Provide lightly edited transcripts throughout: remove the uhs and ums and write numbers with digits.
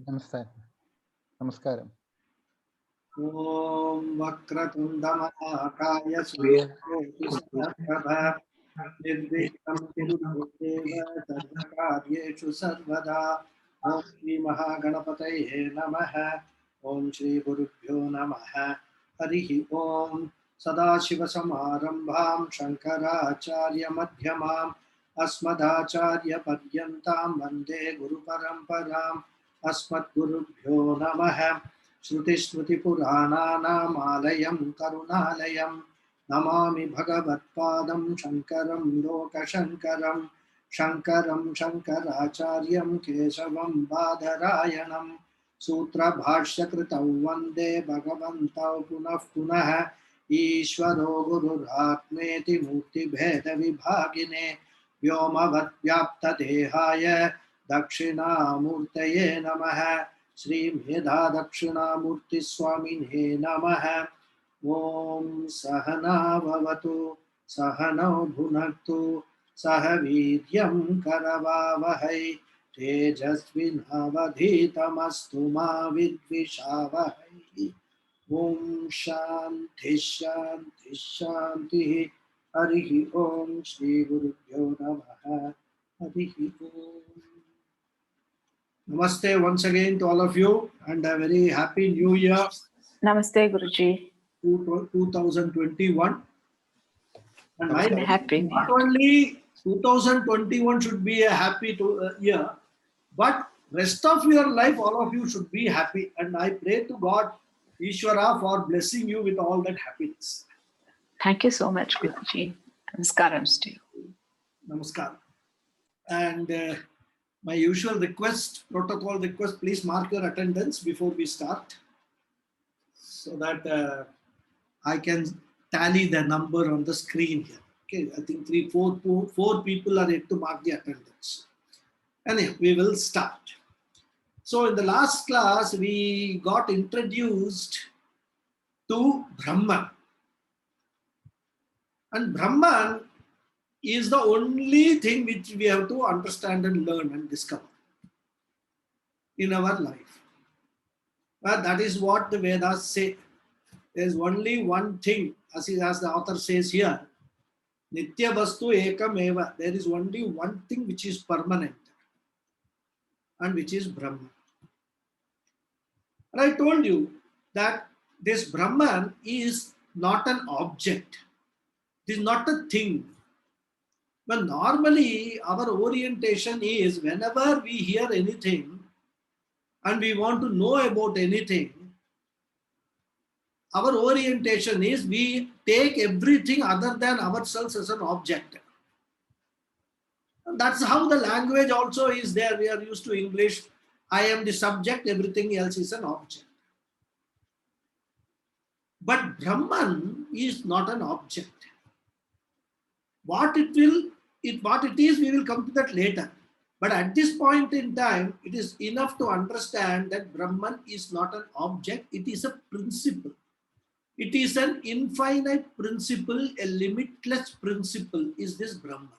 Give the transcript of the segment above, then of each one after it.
Namaskaram. Namaskaram. Om Vakratundamahakaya Suryakotisarabha Nirvighnam Kurudeva Sarvakaryeshu Sarvada. Om Shri Mahaganapataye Namaha. Om Shri Gurubhyo Namaha. Harihi Om. Sadashiva Samarambham Shankaracharya Madhyamam Asmadacharya Padyantam Vande Guru Paramparam. Asmadgurubhyo Namaha. श्रुतिस्मृतिपुराणानामालयं करुणालयं Namami भगवत्पादं शङ्करं लोकशङ्करं शङ्करं शङ्कराचार्यं केशवं बादरायणं सूत्रभाष्यकृतौ वन्दे भगवन्तौ पुनः पुनः ईश्वरो गुरुरात्मेति मूर्तिभेदविभागिने व्योमवद्व्याप्तदेहाय दक्षिणामूर्तये नमः श्री मेधा दक्षिणामूर्ति स्वामिने नमः। ओम सहना भवतु सहनौ भुनक्तु सह वीर्यं करवावहै तेजस्विनावधीतमस्तु मा विद्विषावहै। ओम शांति शांति शांति। हरिः ओम श्री गुरुभ्यो नमः। हरिः ओम। Namaste once again to all of you and a very happy new year. Namaste Guruji. 2021. And Happy not only 2021 should be a happy year, but rest of your life all of you should be happy. And I pray to God, Ishvara, for blessing you with all that happiness. Thank you so much, Guruji. Namaskaram to you. Namaskar. And my usual request, protocol request, please mark your attendance before we start so that I can tally the number on the screen here. Okay, I think four people are yet to mark the attendance. Anyway, we will start. So in the last class, we got introduced to Brahman. And Brahman is the only thing which we have to understand and learn and discover in our life. But that is what the Vedas say. There is only one thing, as the author says here, Nitya Vastu Ekam Eva. There is only one thing which is permanent and which is Brahman. And I told you that this Brahman is not an object. It is not a thing. But normally our orientation is whenever we hear anything and we want to know about anything, our orientation is we take everything other than ourselves as an object. And that's how the language also is there. We are used to English. I am the subject, everything else is an object. But Brahman is not an object. What it is, we will come to that later. But at this point in time, it is enough to understand that Brahman is not an object, it is a principle. It is an infinite principle, a limitless principle is this Brahman.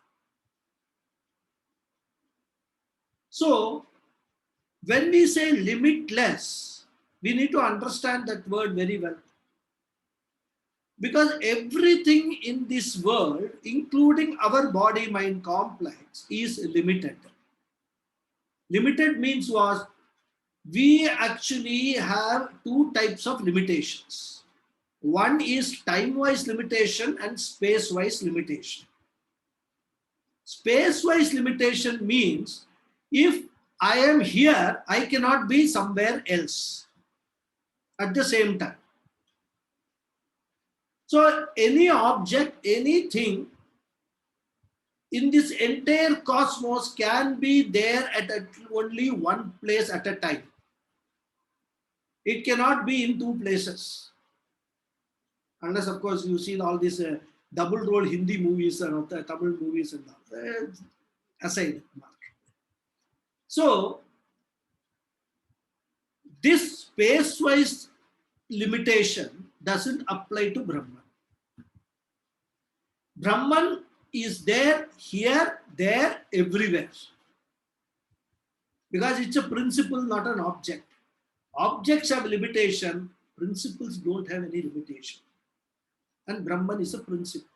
So, when we say limitless, we need to understand that word very well. Because everything in this world, including our body-mind complex, is limited. Limited means what? We actually have two types of limitations. One is time-wise limitation and space-wise limitation. Space-wise limitation means if I am here, I cannot be somewhere else at the same time. So any object, anything in this entire cosmos can be there at only one place at a time. It cannot be in two places. Unless, of course, you see all these double role Hindi movies and Tamil movies and all. Aside. So, this space-wise limitation doesn't apply to Brahman. Brahman is there, here, there, everywhere. because it's a principle, not an object. Objects have limitation, principles don't have any limitation. And Brahman is a principle.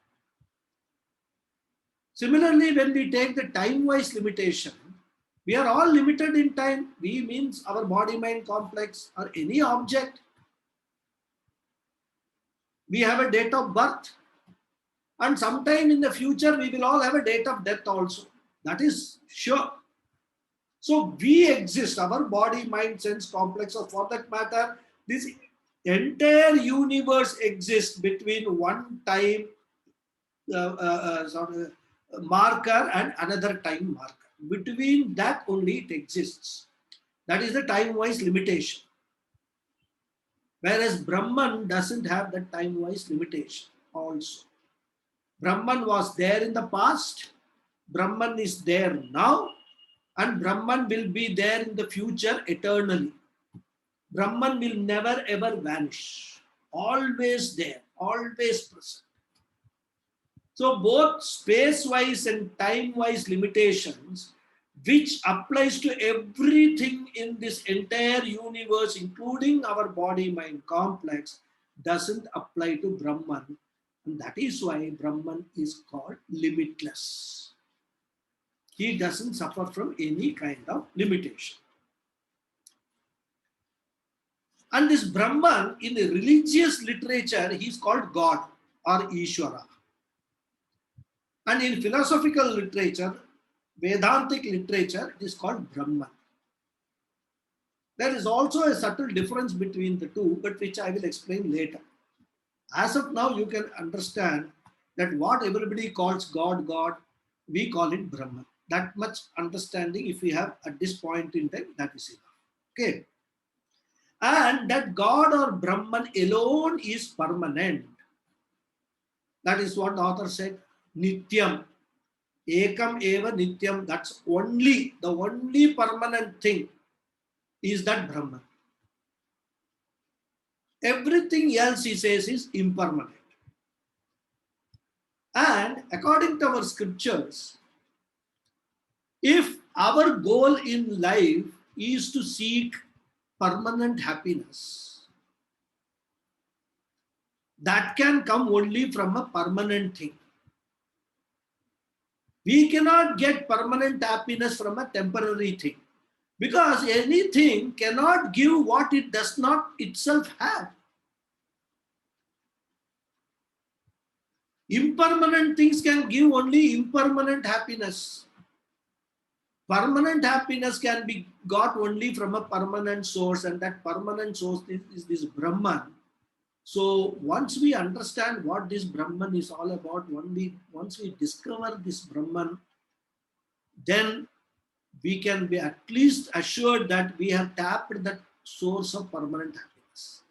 Similarly, when we take the time-wise limitation, we are all limited in time. We means our body-mind complex or any object. We have a date of birth, and sometime in the future we will all have a date of death also. That is sure. So we exist, our body, mind, sense complex, or for that matter, this entire universe exists between one time marker and another time marker. Between that only it exists. That is the time-wise limitation. Whereas Brahman doesn't have that time-wise limitation also. Brahman was there in the past, Brahman is there now, and Brahman will be there in the future eternally. Brahman will never ever vanish. Always there, always present. So both space-wise and time-wise limitations, which applies to everything in this entire universe, including our body-mind complex, doesn't apply to Brahman. And that is why Brahman is called limitless. He doesn't suffer from any kind of limitation. And this Brahman, in the religious literature, he is called God or Ishvara. And in philosophical literature, Vedantic literature, it is called Brahman. There is also a subtle difference between the two, but which I will explain later. As of now, you can understand that what everybody calls God, God, we call it Brahman. That much understanding, if we have at this point in time, that is enough. Okay. And that God or Brahman alone is permanent. That is what the author said, Nityam. Ekam eva Nityam. That's only, the only permanent thing is that Brahman. Everything else, he says, is impermanent. And according to our scriptures, if our goal in life is to seek permanent happiness, that can come only from a permanent thing. We cannot get permanent happiness from a temporary thing, because anything cannot give what it does not itself have. Impermanent things can give only impermanent happiness. Permanent happiness can be got only from a permanent source, and that permanent source is this Brahman. So once we understand what this Brahman is all about, once we discover this Brahman, then we can be at least assured that we have tapped that source of permanent happiness.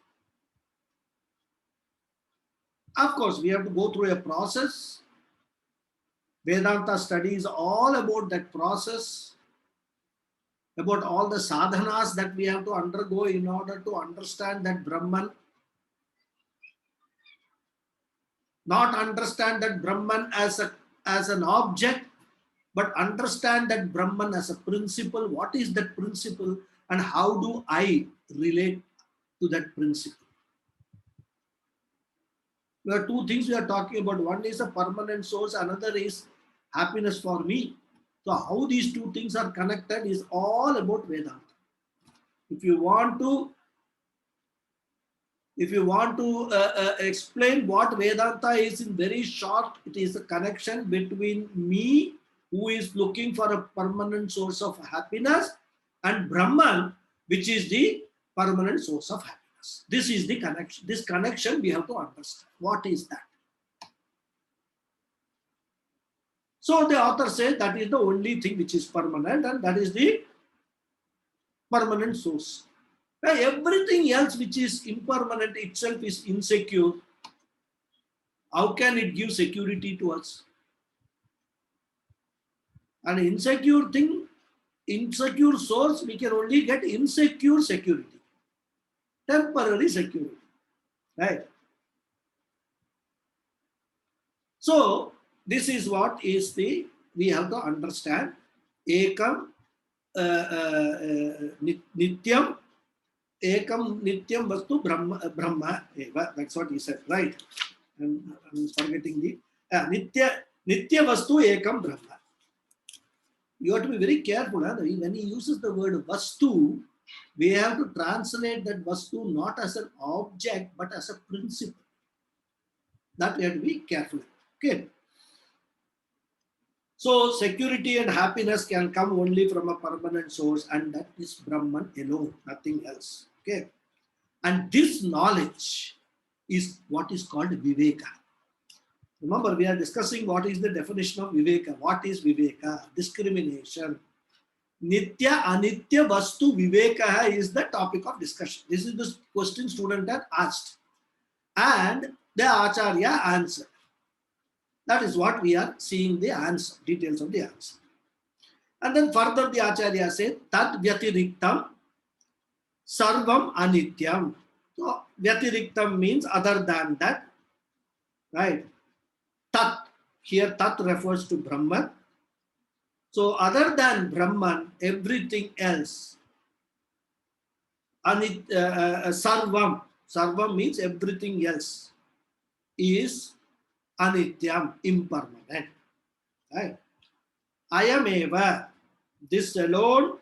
Of course, we have to go through a process. Vedanta study is all about that process, about all the sadhanas that we have to undergo in order to understand that Brahman. Not understand that Brahman as an object, but understand that Brahman as a principle. What is that principle, and how do I relate to that principle? There are two things we are talking about. One is a permanent source, another is happiness for me. So how these two things are connected is all about Vedanta. If you want to explain what Vedanta is in very short, it is a connection between me, who is looking for a permanent source of happiness, and Brahman, which is the permanent source of happiness. This is the connection. This connection we have to understand. What is that? So the author says that is the only thing which is permanent, and that is the permanent source. Everything else which is impermanent itself is insecure. How can it give security to us? An insecure thing, insecure source, we can only get insecure security, temporary security, right? So this is what is we have to understand. Ekam Nityam Ekam Nityam Vastu Brahma Eva. That's what he said, right? I'm forgetting the Nitya Vastu Ekam Brahma. You have to be very careful. When he uses the word Vastu, we have to translate that Vastu not as an object but as a principle. That we have to be careful. Okay. So security and happiness can come only from a permanent source, and that is Brahman alone, nothing else. Okay. And this knowledge is what is called Viveka. Remember, we are discussing what is the definition of Viveka. What is Viveka? Discrimination. Nitya Anitya Vastu Viveka is the topic of discussion. This is the question student had asked. And the Acharya answered. That is what we are seeing the answer, details of the answer. And then further the Acharya said, Tat Vyatiriktam Sarvam Anityam. So Vyatiriktam means other than that, right? Tat, here Tat refers to Brahman. So other than Brahman, everything else, Sarvam, Sarvam means everything else is Anityam, impermanent. Right? Ayameva, this alone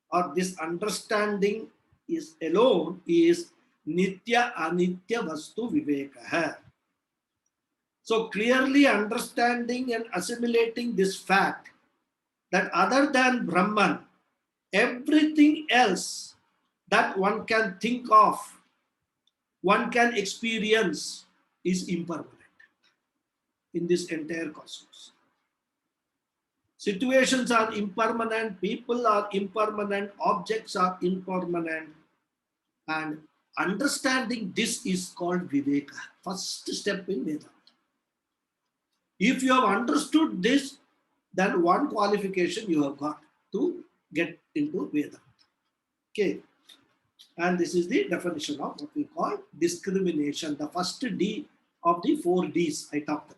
or this understanding is alone is Nitya Anitya Vastu Viveka. So clearly understanding and assimilating this fact that other than Brahman, everything else that one can think of, one can experience is impermanent in this entire cosmos. Situations are impermanent, people are impermanent, objects are impermanent, and understanding this is called Viveka, first step in Vedanta. If you have understood this, then one qualification you have got to get into Vedanta. Okay. And this is the definition of what we call discrimination, the first D of the 4 Ds I talked about.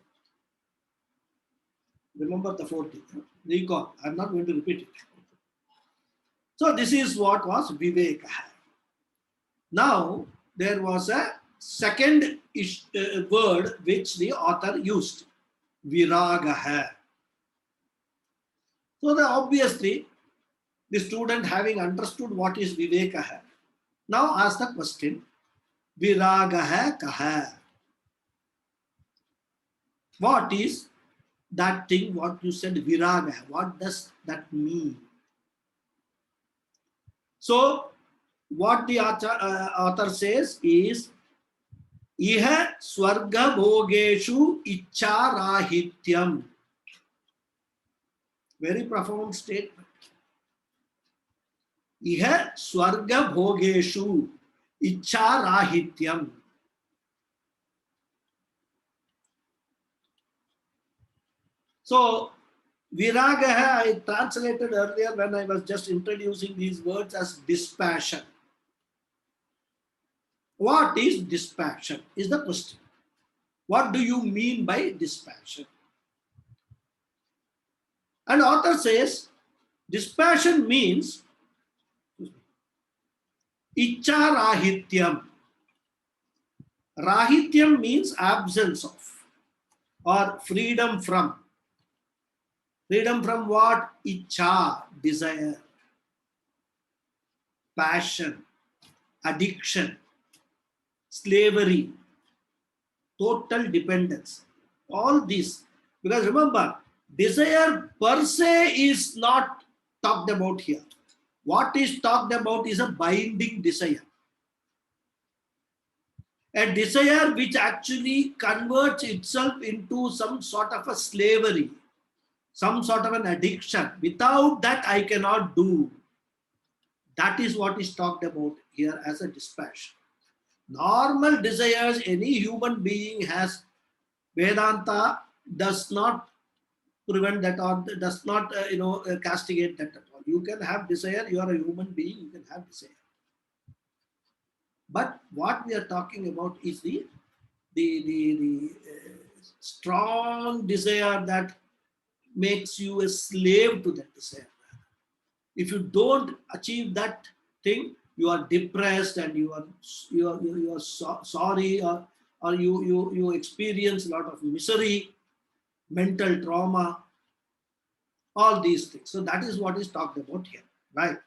Remember the 4 Ds. Recall. I'm not going to repeat it. So this is what was Viveka. Now, there was a second word which the author used. Viragaha. So obviously, the student having understood what is Viveka, now ask the question, Viragaha kaha. What is that thing, what you said, Viraga? What does that mean? So, what the author says is, Iha swarga bhogeshu icharahityam. Very profound statement. Iha swarga bhogeshu icharahityam. So, Viragaha I translated earlier when I was just introducing these words as dispassion. What is dispassion is the question. What do you mean by dispassion? And author says, dispassion means Icha Rahityam. Rahityam means absence of or freedom from. Freedom from what? Icha, desire, passion, addiction, slavery, total dependence. All this. Because remember, desire per se is not talked about here. What is talked about is a binding desire. A desire which actually converts itself into some sort of a slavery, some sort of an addiction. Without that, I cannot do. That is what is talked about here as a dispassion. Normal desires any human being has, Vedanta does not prevent that or does not castigate that at all. You can have desire, you are a human being, you can have desire. But what we are talking about is the strong desire that makes you a slave to that desire. If you don't achieve that thing, you are depressed and you are sorry, or you experience a lot of misery, mental trauma, all these things. So that is what is talked about here, right?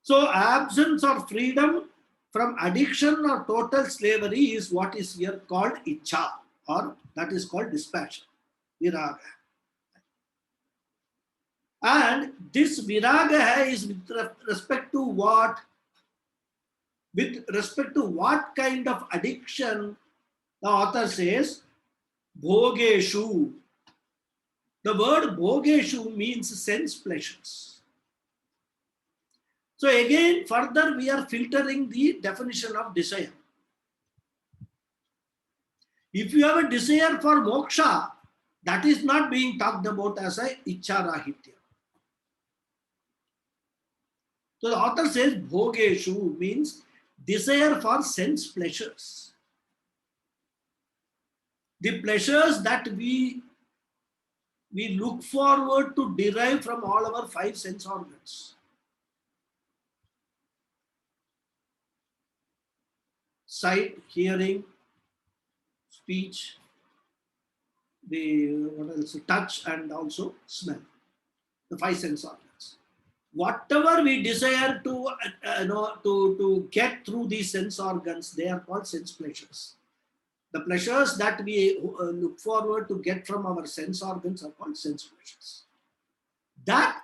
So absence or freedom from addiction or total slavery is what is here called ichha, or that is called dispassion, viraga. And this viraga is with respect to what? With respect to what kind of addiction? The author says, bhogeshu. The word bhogeshu means sense pleasures. So again, further we are filtering the definition of desire. If you have a desire for moksha, that is not being talked about as a icharahitya. So the author says bhogeshu means desire for sense pleasures. The pleasures that we look forward to derive from all our 5 sense organs. Sight, hearing, speech, what else? Touch, and also smell. The 5 sense organs. Whatever we desire to get through these sense organs, they are called sense pleasures. The pleasures that we look forward to get from our sense organs are called sense pleasures. That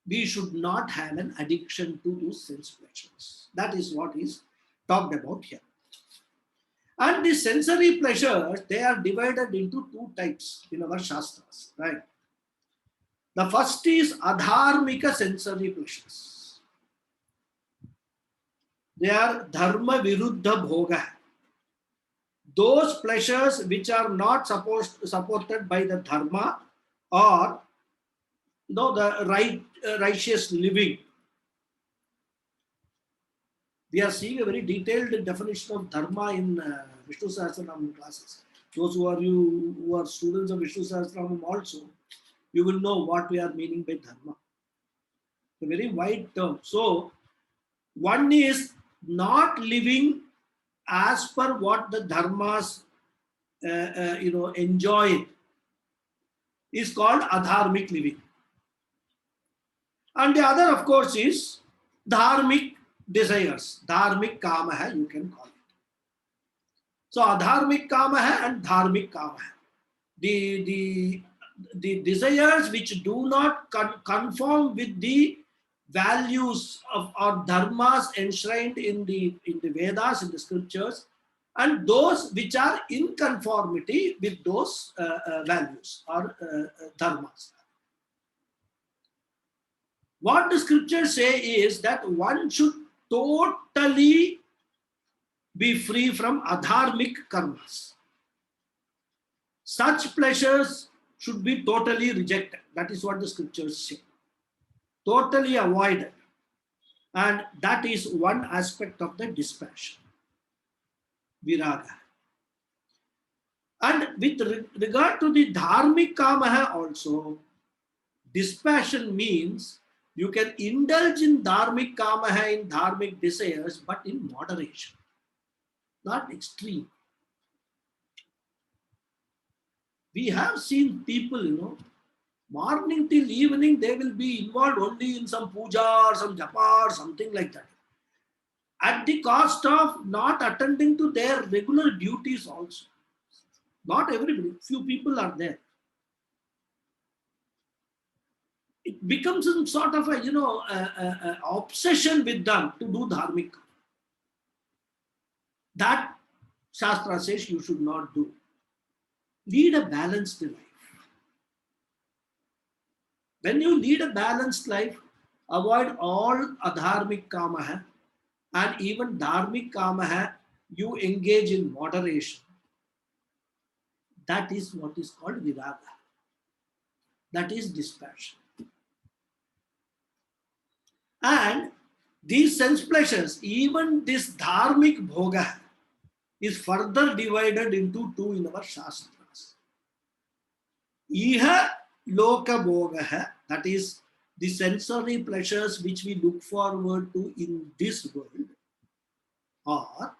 we should not have an addiction to those sense pleasures. That is what is talked about here. And the sensory pleasures, they are divided into 2 types in our Shastras, right? The first is adharmika sensory pleasures. They are dharma viruddha bhoga. Those pleasures which are not supported by the dharma or the righteous living. We are seeing a very detailed definition of dharma in Vishnu Sahasranam classes. Those who are students of Vishnu Sahasranam also, you will know what we are meaning by dharma. A very wide term. So, one is not living as per what the dharmas enjoy, is called adharmic living. And the other, of course, is dharmic desires. Dharmic kama, you can call it. So adharmic kama and dharmic kama. The desires which do not conform with the values of our dharmas enshrined in the Vedas, in the scriptures, and those which are in conformity with those values or dharmas. What the scriptures say is that one should totally be free from adharmic karmas. Such pleasures should be totally rejected. That is what the scriptures say. Totally avoided. And that is one aspect of the dispassion. Viraga. And with regard to the dharmic kama also, dispassion means you can indulge in dharmic kama, in dharmic desires, but in moderation, not extreme. We have seen people, morning till evening, they will be involved only in some puja or some japa or something like that, at the cost of not attending to their regular duties also. Not everybody, few people are there. It becomes some sort of a obsession with them to do dharmic. That Shastra says you should not do. Lead a balanced life. When you lead a balanced life, avoid all adharmic kama, and even dharmic kama, you engage in moderation. That is what is called viraga. That is dispassion. And these sense pleasures, even this dharmic bhoga, is further divided into 2 in our Shastras. Iha loka bhoga, that is the sensory pleasures which we look forward to in this world are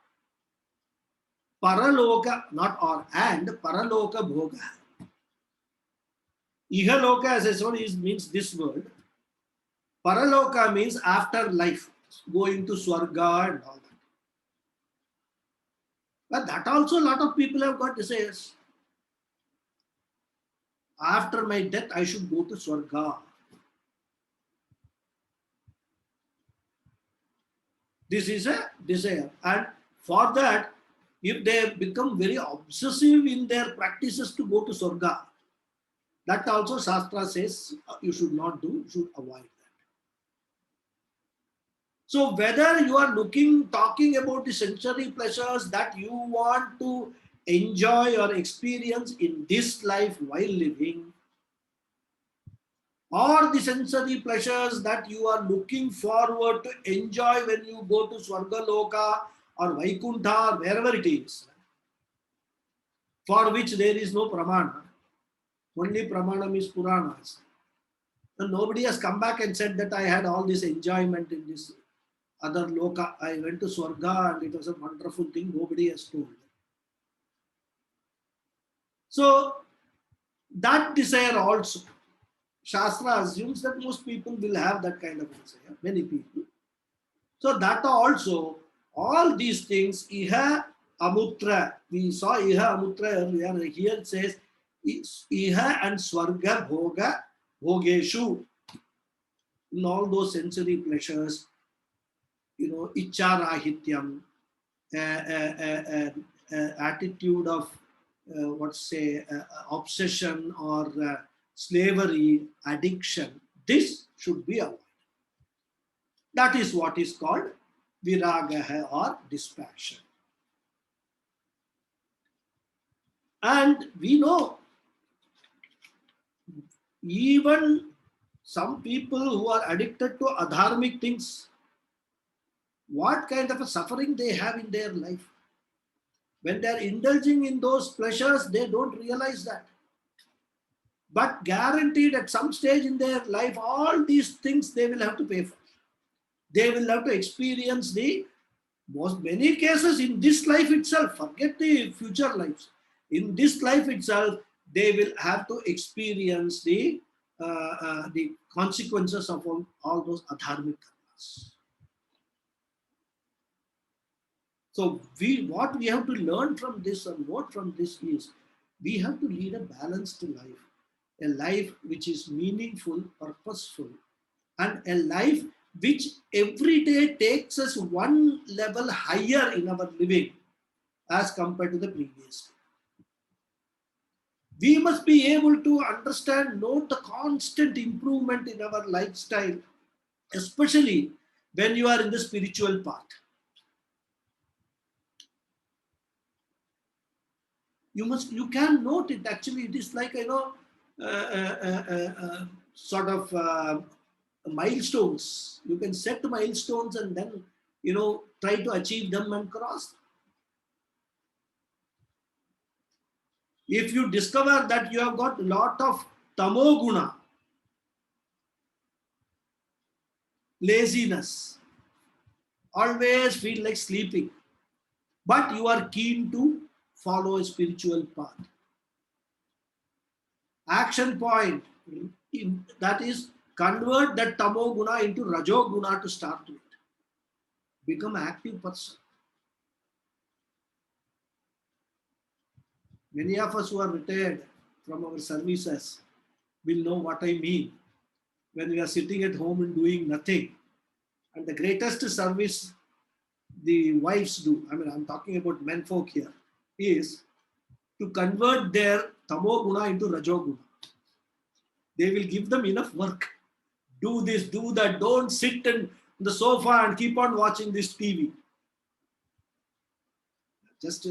paraloka, not or, and paraloka bhoga. Ihaloka, as I said, means this world. Paraloka means after life, going to Swarga and all that. But that also a lot of people have got desires. After my death, I should go to Swarga. This is a desire. And for that, if they become very obsessive in their practices to go to Swarga, that also Shastra says you should not do, you should avoid that. So whether you are talking about the sensory pleasures that you want to enjoy or experience in this life while living, or the sensory pleasures that you are looking forward to enjoy when you go to Swargaloka or Vaikuntha or wherever it is, for which there is no pramana, only pramanam is Puranas. And nobody has come back and said that I had all this enjoyment in this other loka. I went to Swarga and it was a wonderful thing. Nobody has told. So that desire also, Shastra assumes that most people will have that kind of desire, many people. So that also, all these things, Iha Amutra, we saw Iha Amutra earlier, here it says Iha and Swarga Bhoga Bhogeshu, in all those sensory pleasures, Icharahityam, attitude of obsession or slavery, addiction, this should be avoided. That is what is called viragaha or dispassion. And we know even some people who are addicted to adharmic things, what kind of a suffering they have in their life. When they are indulging in those pleasures, they don't realize that. But guaranteed at some stage in their life, all these things they will have to pay for. They will have to experience many cases in this life itself, forget the future lives. In this life itself, they will have to experience the consequences of all those adharmic karmas. So what we have to learn from this or note from this is, we have to lead a balanced life. A life which is meaningful, purposeful, and a life which every day takes us one level higher in our living as compared to the previous. We must be able to understand, note the constant improvement in our lifestyle, especially when you are in the spiritual path. You can note it. Actually, it is like, sort of milestones. You can set milestones and then, try to achieve them and cross. If you discover that you have got a lot of tamoguna, laziness, always feel like sleeping, but you are keen to follow a spiritual path. Action point, that is, convert that tamoguna into rajoguna to start with. Become an active person. Many of us who are retired from our services will know what I mean. When we are sitting at home and doing nothing, and the greatest service the wives do, I'm talking about men folk here, is to convert their tamoguna into rajoguna. They will give them enough work. Do this, do that. Don't sit on the sofa and keep on watching this TV. Just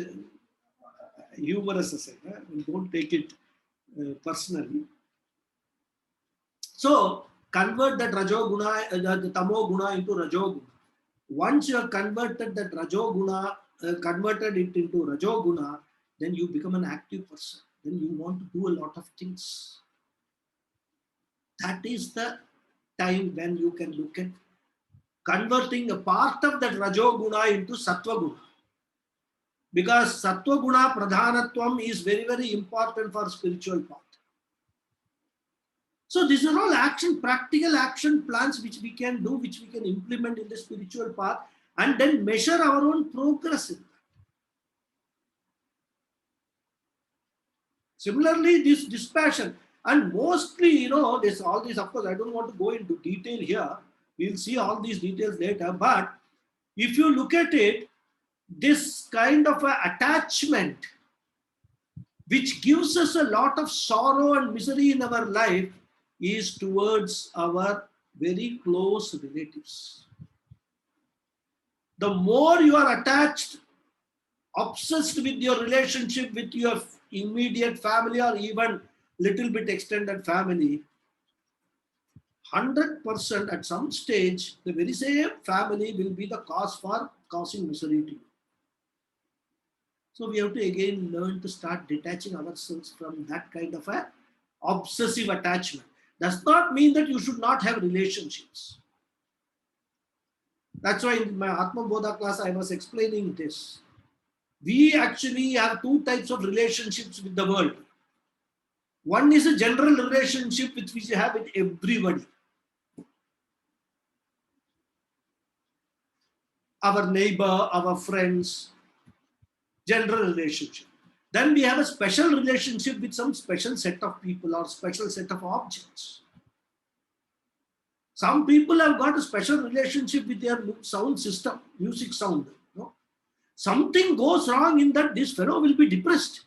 humorous aside, don't take it personally. So convert that rajoguna, the tamoguna into rajoguna. Once you have converted that rajoguna, converted it into rajoguna, then you become an active person. Then you want to do a lot of things. That is the time when you can look at converting a part of that Rajoguna into Sattva Guna. Because Sattva Guna Pradhanatvam is very, very important for spiritual path. So these are all practical action plans which we can do, which we can implement in the spiritual path, and then measure our own progress in that. Similarly, this dispassion, and mostly, all this, of course, I don't want to go into detail here. We'll see all these details later. But if you look at it, this kind of attachment, which gives us a lot of sorrow and misery in our life, is towards our very close relatives. The more you are attached, obsessed with your relationship with your immediate family or even little bit extended family, 100% at some stage, the very same family will be the cause for causing misery to you. So we have to again learn to start detaching ourselves from that kind of a obsessive attachment. Does not mean that you should not have relationships. That's why in my Atma Bodha class I was explaining this. We actually have two types of relationships with the world. One is a general relationship which we have with everybody. Our neighbor, our friends, general relationship. Then we have a special relationship with some special set of people or special set of objects. Some people have got a special relationship with their sound system, music sound. Something goes wrong in that, this fellow will be depressed.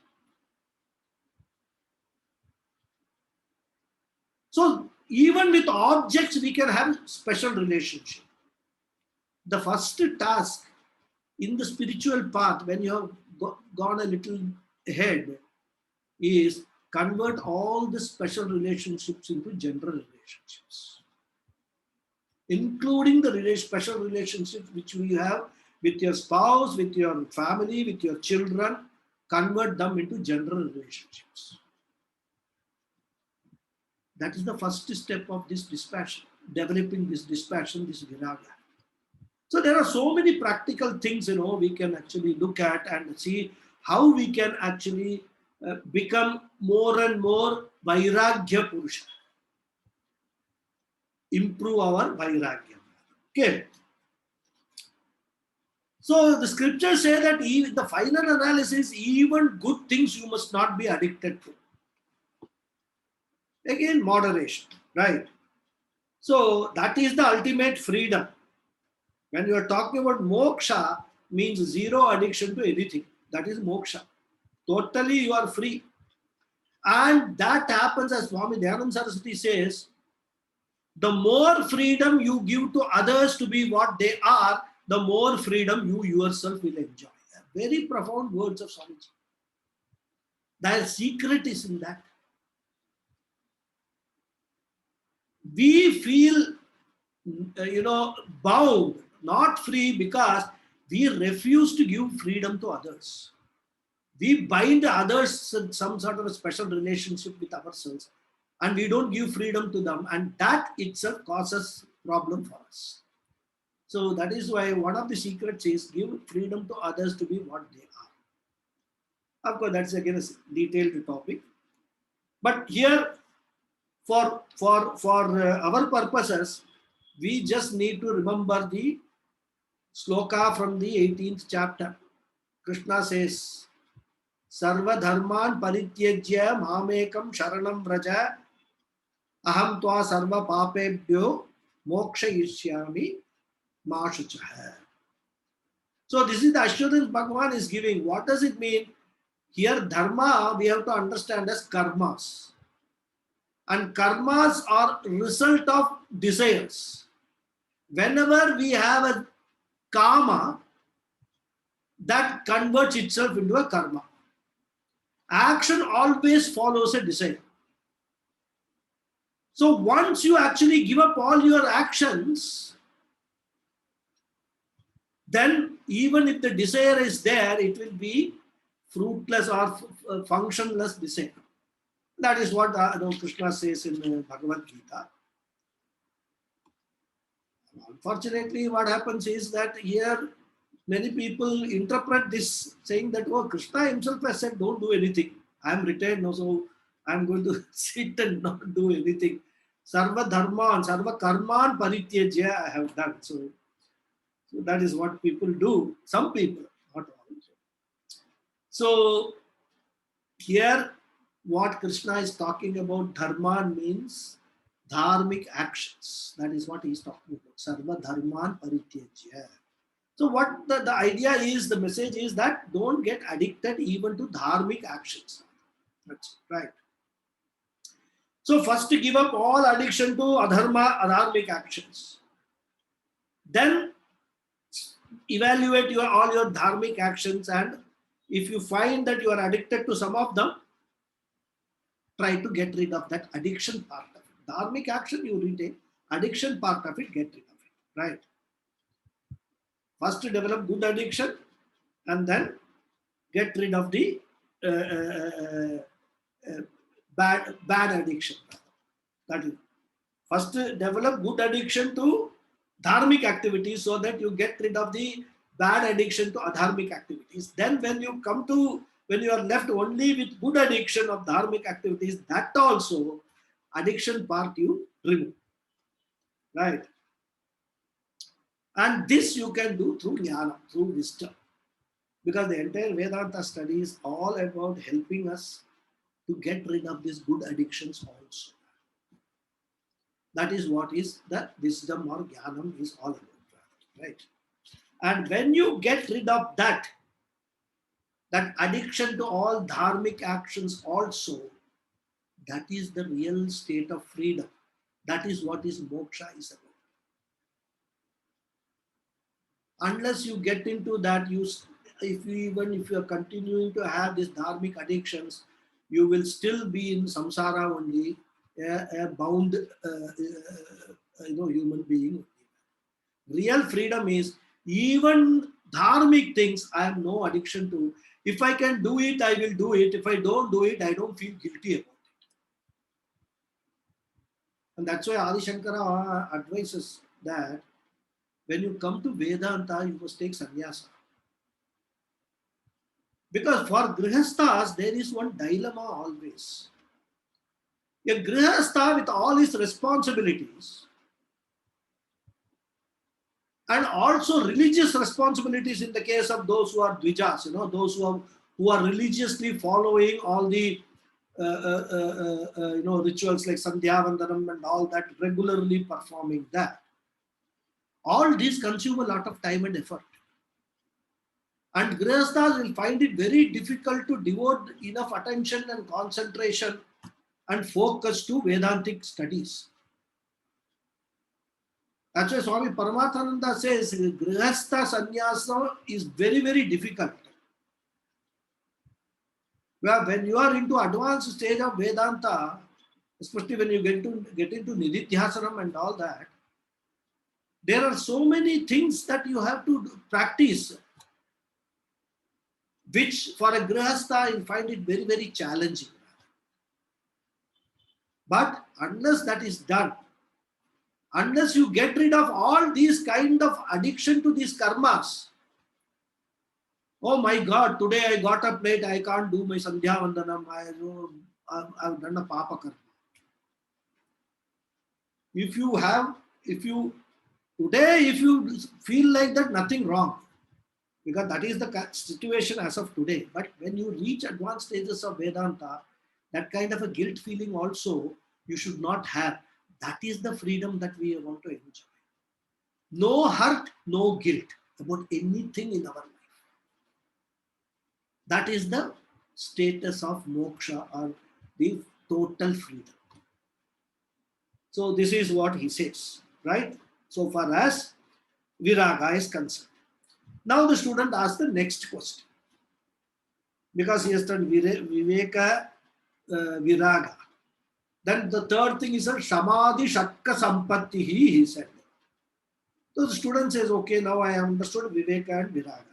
So even with objects, we can have special relationship. The first task in the spiritual path, when you have gone a little ahead, is convert all the special relationships into general relationships, including the special relationships which we have with your spouse, with your family, with your children. Convert them into general relationships. That is the first step of this dispassion, developing this dispassion, this viraga. So there are so many practical things, we can actually look at and see how we can actually become more and more vairagya purusha. Improve our vairagya. Okay. So the scriptures say that the final analysis, even good things you must not be addicted to. Again, moderation, right? So that is the ultimate freedom. When you are talking about moksha, means zero addiction to anything. That is moksha. Totally you are free. And that happens, as Swami Dayananda Saraswati says, the more freedom you give to others to be what they are, the more freedom you yourself will enjoy. Very profound words of Swamiji. The secret is in that. We feel, bound, not free, because we refuse to give freedom to others. We bind others in some sort of a special relationship with ourselves, and we don't give freedom to them, and that itself causes problem for us. So that is why one of the secrets is give freedom to others to be what they are. Of course, that's again a detailed topic. But here, for our purposes, we just need to remember the sloka from the 18th chapter. Krishna says, Sarva dharman parityajya mamekam sharanam vraja aham tva sarva papebhyo mokshayishyami mashuchaha. So this is the assurance Bhagavan is giving. What does it mean? Here dharma we have to understand as karmas. And karmas are result of desires. Whenever we have a karma, that converts itself into a karma. Action always follows a desire. So once you actually give up all your actions, then even if the desire is there, it will be fruitless or functionless desire. That is what Krishna says in Bhagavad Gita. Unfortunately, what happens is that here many people interpret this saying that, oh, Krishna himself has said, don't do anything. I am retired now, so I am going to sit and not do anything. Sarva dharman, sarva karman parityajya I have done. So that is what people do. Some people, not all. So here, what Krishna is talking about, dharman means dharmic actions. That is what he is talking about. Sarva dharman parityajya. So what the idea is, the message is that don't get addicted even to dharmic actions. That's right. So first to give up all addiction to adharmic actions. Then evaluate all your dharmic actions, and if you find that you are addicted to some of them, try to get rid of that addiction part of it. Dharmic action you retain, addiction part of it, get rid of it. Right. First to develop good addiction and then get rid of the bad addiction. That is, first develop good addiction to dharmic activities so that you get rid of the bad addiction to adharmic activities. Then when you are left only with good addiction of dharmic activities, that also addiction part you remove. Right. And this you can do through jnana, through wisdom. Because the entire Vedanta study is all about helping us to get rid of these good addictions also. That is what is the wisdom or jnanam is all about. Right? And when you get rid of that addiction to all dharmic actions also, that is the real state of freedom. That is what is moksha is about. Unless you get into that, even if you are continuing to have these dharmic addictions, you will still be in samsara only, a bound human being. Real freedom is even dharmic things I have no addiction to. If I can do it, I will do it. If I don't do it, I don't feel guilty about it. And that's why Adi Shankara advises that when you come to Vedanta, you must take sannyasa. Because for grihasthas, there is one dilemma always. A grihastha with all his responsibilities and also religious responsibilities in the case of those who are dvijas, those who are religiously following all the rituals like Sandhya Vandanam and all that, regularly performing that. All these consume a lot of time and effort. And grihasthas will find it very difficult to devote enough attention and concentration and focus to Vedantic studies. That's why Swami Paramathananda says grihastha sannyasa is very, very difficult. Well, when you are into advanced stage of Vedanta, especially when you get into Nididhyasanam and all that, there are so many things that you have to practice, which for a grihastha you find it very, very challenging. But unless that is done, unless you get rid of all these kind of addiction to these karmas, oh my God, today I got up late, I can't do my Sandhya Vandanam, I've done a papa karma. If you feel like that, nothing wrong. Because that is the situation as of today. But when you reach advanced stages of Vedanta, that kind of a guilt feeling also you should not have. That is the freedom that we want to enjoy. No hurt, no guilt about anything in our life. That is the status of moksha, or the total freedom. So this is what he says, right? So far as viraga is concerned. Now the student asks the next question. Because he has done viveka, viraga. Then the third thing is a samadhi shakka sampatti, he said. So the student says, okay, now I understood viveka and viraga.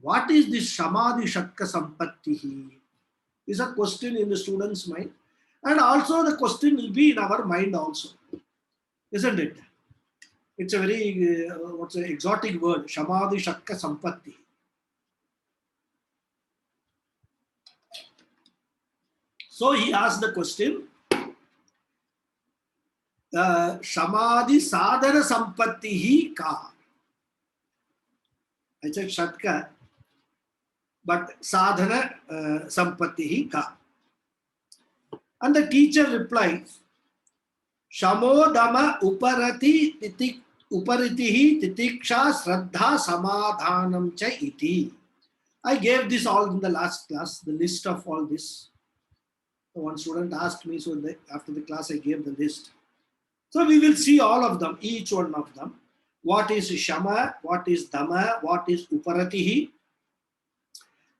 What is this samadhi shakka sampatti? Is a question in the student's mind. And also the question will be in our mind also. Isn't it? It's a very, what's an exotic word, Shamadhi Shakka Sampatti. So he asked the question, Shamadhi Sadhana Sampattihi Ka. I said Shatka, but Sadhana Sampattihi Ka. And the teacher replies, Shamodama Uparitihi Titiksha Shraddha Samadhanam Cha Iti. I gave this all in the last class, the list of all this. One student asked me, so after the class I gave the list. So we will see all of them, each one of them. What is Shama, what is Dama, what is Uparatihi,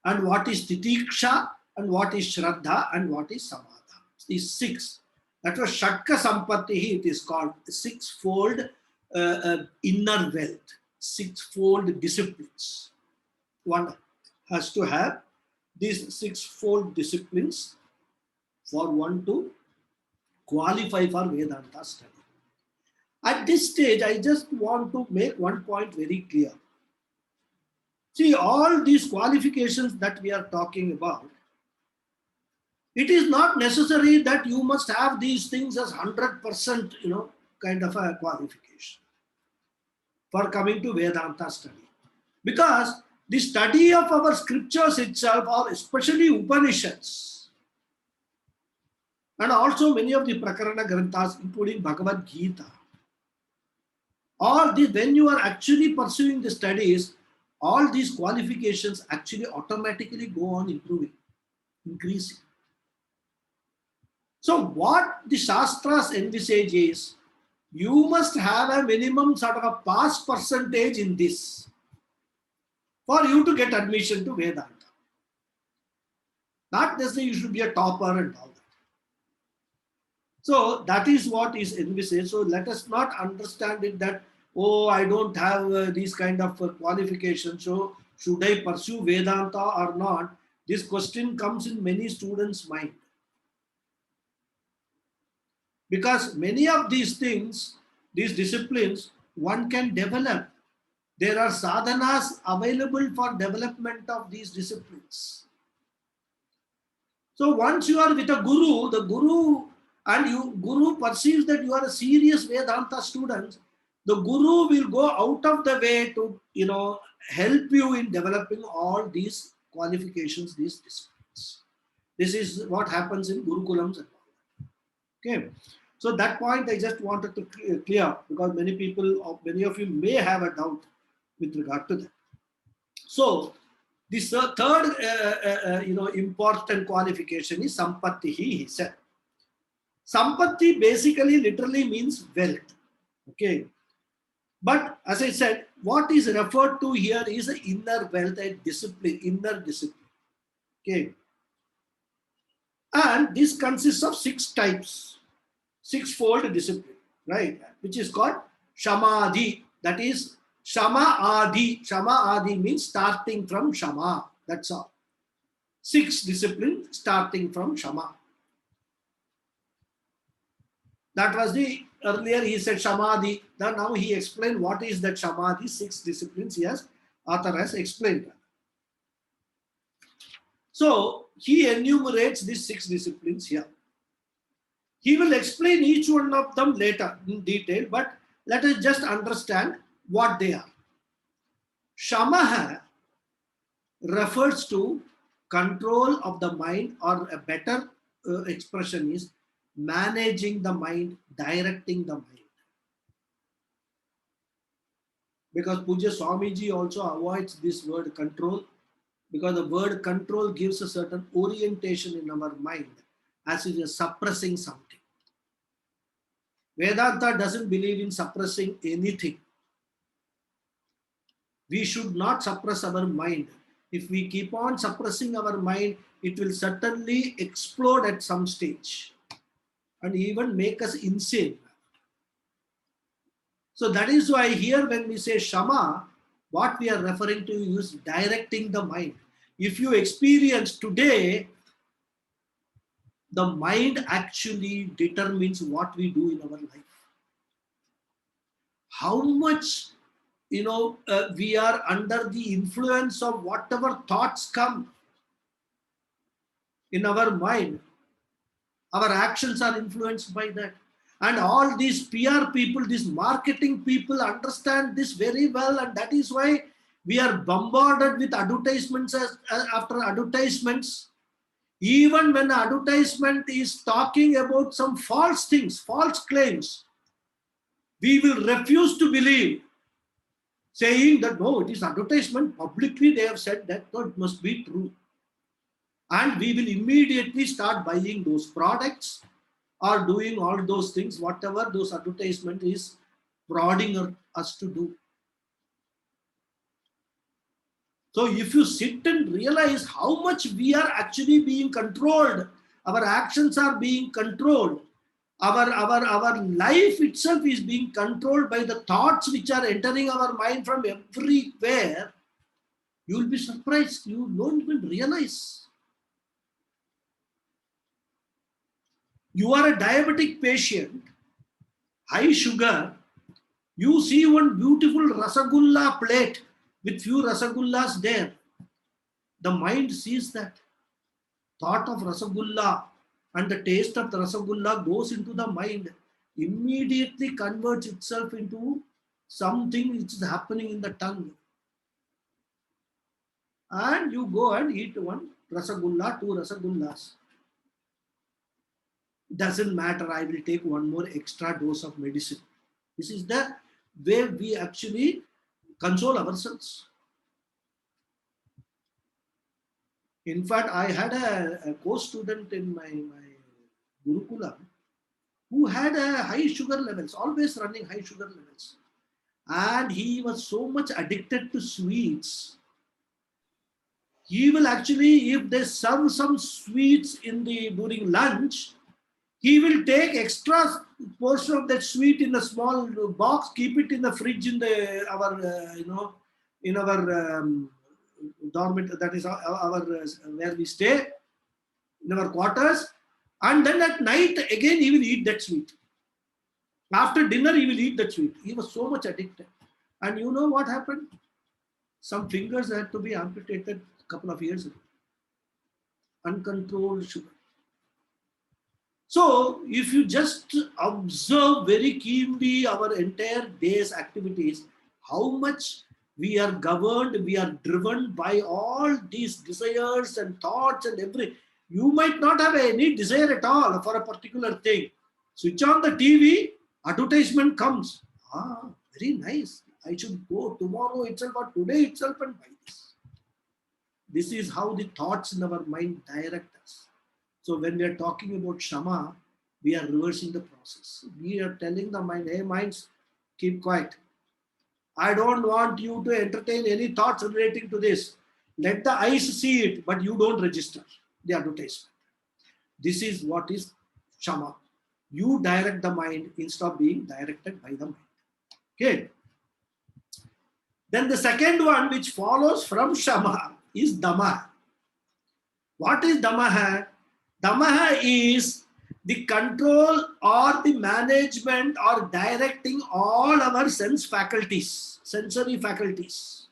and what is Titiksha, and what is Shraddha, and what is Samadha. These six. That was Shatka Sampattihi, it is called sixfold inner wealth, sixfold disciplines. One has to have these sixfold disciplines for one to qualify for Vedanta study. At this stage, I just want to make one point very clear. See, all these qualifications that we are talking about, it is not necessary that you must have these things as 100%, kind of a qualification for coming to Vedanta study. Because the study of our scriptures itself, or especially Upanishads, and also many of the Prakarana Granthas, including Bhagavad Gita, all these, when you are actually pursuing the studies, all these qualifications actually automatically go on improving, increasing. So what the Shastras envisage is, you must have a minimum sort of a pass percentage in this for you to get admission to Vedanta. Not necessarily you should be a topper and all that. So that is what is envisaged. So let us not understand it that, oh, I don't have these kind of qualifications, so should I pursue Vedanta or not? This question comes in many students' mind. Because many of these things, these disciplines, one can develop. There are sadhanas available for development of these disciplines. So once you are with a guru, the guru guru perceives that you are a serious Vedanta student, the guru will go out of the way to, help you in developing all these qualifications, these disciplines. This is what happens in Gurukulams and all that. Okay. So that point I just wanted to clear, because many of you may have a doubt with regard to that. So this third, important qualification is Sampattihi, he said. Sampatti basically literally means wealth. Okay. But as I said, what is referred to here is the inner wealth and discipline, inner discipline. Okay. And this consists of 6 types. Sixfold discipline, right? Which is called Shamadhi. That is Shama Adi. Shama Adi means starting from Shama. That's all. 6 disciplines starting from Shama. That was earlier he said Shamadhi. Now he explained what is that Shamadhi, 6 disciplines. Author has explained that. So he enumerates these 6 disciplines here. He will explain each one of them later in detail, but let us just understand what they are. Shamaha refers to control of the mind, or a better expression is managing the mind, directing the mind. Because Puja Swamiji also avoids this word control, because the word control gives a certain orientation in our mind, as it is suppressing something. Vedanta doesn't believe in suppressing anything. We should not suppress our mind. If we keep on suppressing our mind, it will certainly explode at some stage and even make us insane. So that is why here when we say Shama, what we are referring to is directing the mind. If you experience today, the mind actually determines what we do in our life. how much, we are under the influence of whatever thoughts come in our mind. Our actions are influenced by that. And all these PR people, these marketing people understand this very well. And that is why we are bombarded with advertisements after advertisements. Even when advertisement is talking about some false things, false claims, we will refuse to believe, saying that no, it is advertisement. Publicly they have said that, no, it must be true. And we will immediately start buying those products or doing all those things, whatever those advertisement is prodding us to do. So if you sit and realize how much we are actually being controlled, our actions are being controlled, our life itself is being controlled by the thoughts which are entering our mind from everywhere, you will be surprised. You don't even realize. You are a diabetic patient, high sugar, you see one beautiful rasagulla plate with few rasagullas there. The mind sees that. Thought of rasagulla and the taste of the rasagulla goes into the mind, immediately converts itself into something which is happening in the tongue. And you go and eat one rasagulla, two rasagullas. Doesn't matter, I will take one more extra dose of medicine. This is the way we actually console ourselves. In fact, I had a co-student in my Gurukula who had a high sugar levels, always running high sugar levels. And he was so much addicted to sweets. He will actually, if they serve some sweets during lunch, he will take extra portion of that sweet in a small box, keep it in the fridge in our dormitory, that is our where we stay, in our quarters. And then at night again he will eat that sweet. After dinner he will eat that sweet. He was so much addicted. And you know what happened? Some fingers had to be amputated a couple of years ago. Uncontrolled sugar. So if you just observe very keenly our entire day's activities, how much we are governed, we are driven by all these desires and thoughts and everything. You might not have any desire at all for a particular thing. Switch on the TV, advertisement comes. Ah, very nice. I should go tomorrow itself or today itself and buy this. This is how the thoughts in our mind direct us. So when we are talking about Shama, we are reversing the process. We are telling the mind, hey minds, keep quiet. I don't want you to entertain any thoughts relating to this. Let the eyes see it, but you don't register the advertisement. This is what is Shama. You direct the mind instead of being directed by the mind. Okay. Then the second one which follows from Shama is Dama. What is Damaha? Damaha is the control or the management or directing all our sense faculties, sensory faculties.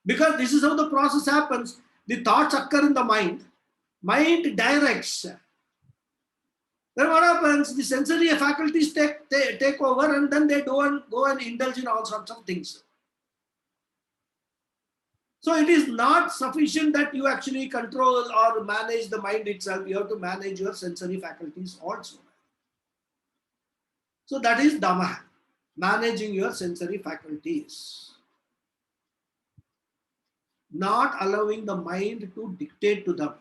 Because this is how the process happens. The thoughts occur in the mind. Mind directs. Then what happens? The sensory faculties take over, and then they go and indulge in all sorts of things. So it is not sufficient that you actually control or manage the mind itself. You have to manage your sensory faculties also. So that is Dhamma, managing your sensory faculties. Not allowing the mind to dictate to them.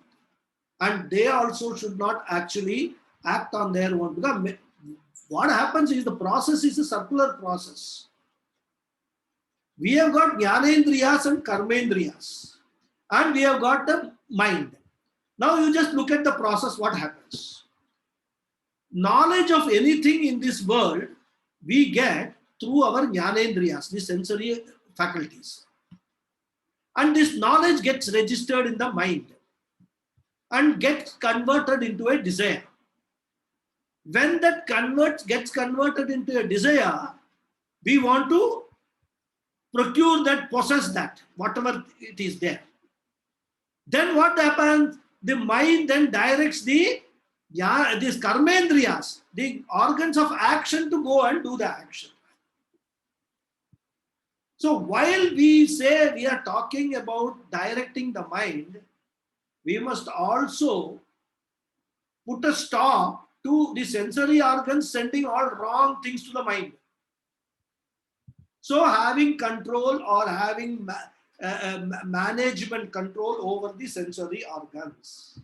And they also should not actually act on their own. Because what happens is the process is a circular process. We have got Jnanendriyas and Karmendriyas. And we have got the mind. Now you just look at the process, what happens. Knowledge of anything in this world, we get through our Jnanendriyas, the sensory faculties. And this knowledge gets registered in the mind and gets converted into a desire. When that gets converted into a desire, we want to procure that, possess that, whatever it is there. Then what happens? The mind then directs these karmendriyas, the organs of action, to go and do the action. So while we say we are talking about directing the mind, we must also put a stop to the sensory organs sending all wrong things to the mind. So having control or having management control over the sensory organs.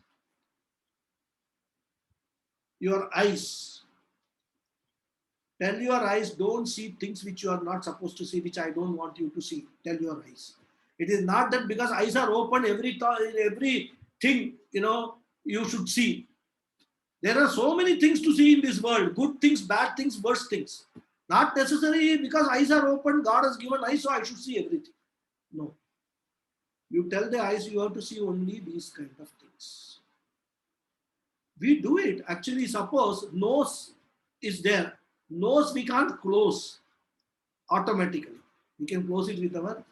Your eyes. Tell your eyes, don't see things which you are not supposed to see, which I don't want you to see. Tell your eyes. It is not that because eyes are open, everything, you should see. There are so many things to see in this world. Good things, bad things, worse things. Not necessarily because eyes are open, God has given eyes, so I should see everything. No. You tell the eyes you have to see only these kind of things. We do it. Actually, suppose nose is there. Nose we can't close automatically. We can close it with our...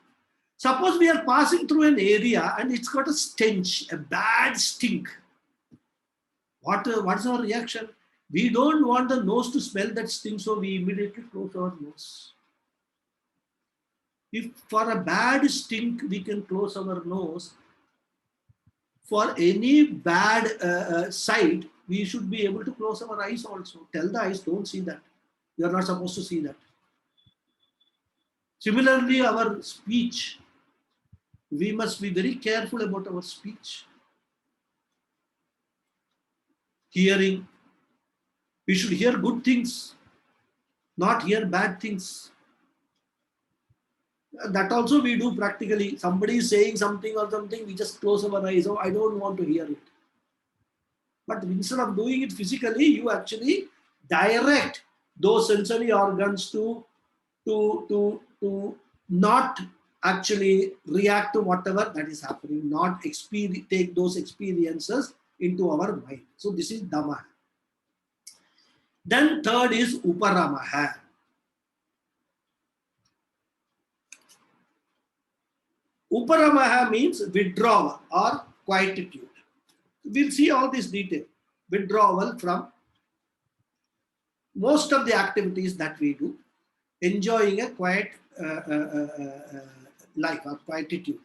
Suppose we are passing through an area and it's got a stench, a bad stink. What's our reaction? We don't want the nose to smell that stink, so we immediately close our nose. If for a bad stink we can close our nose, for any bad sight, we should be able to close our eyes also. Tell the eyes, don't see that. You are not supposed to see that. Similarly, our speech, we must be very careful about our speech. Hearing, we should hear good things, not hear bad things. That also we do practically. Somebody is saying something or something, we just close our eyes. Oh, I don't want to hear it. But instead of doing it physically, you actually direct those sensory organs to not actually react to whatever that is happening, not take those experiences into our mind. So this is Dhamma. Then third is Uparamaha. Uparamaha means withdrawal or quietude. We'll see all this detail. Withdrawal from most of the activities that we do, enjoying a quiet life or quietude.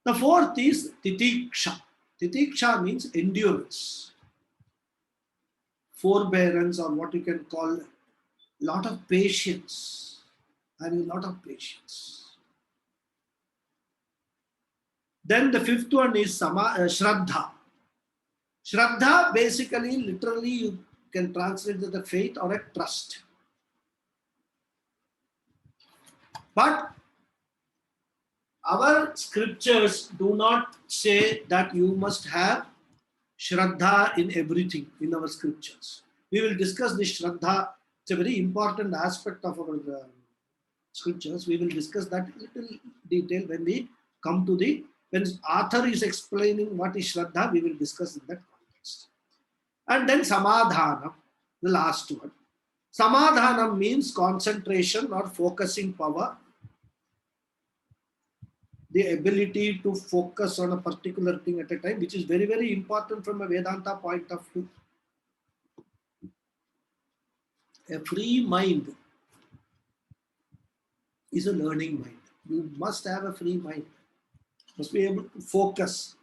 The fourth is Titiksha. Titiksha means endurance, forbearance, or what you can call a lot of patience. Having a lot of patience. Then the fifth one is Shraddha. Shraddha basically, literally, you can translate as a faith or a trust. But our scriptures do not say that you must have Shraddha in everything in our scriptures. We will discuss this Shraddha. It's a very important aspect of our scriptures. We will discuss that in little detail when we come to when author is explaining what is Shraddha, we will discuss in that context. And then Samadhanam, the last one. Samadhanam means concentration or focusing power. The ability to focus on a particular thing at a time, which is very, very important from a Vedanta point of view. A free mind is a learning mind. You must have a free mind. Must be able to focus.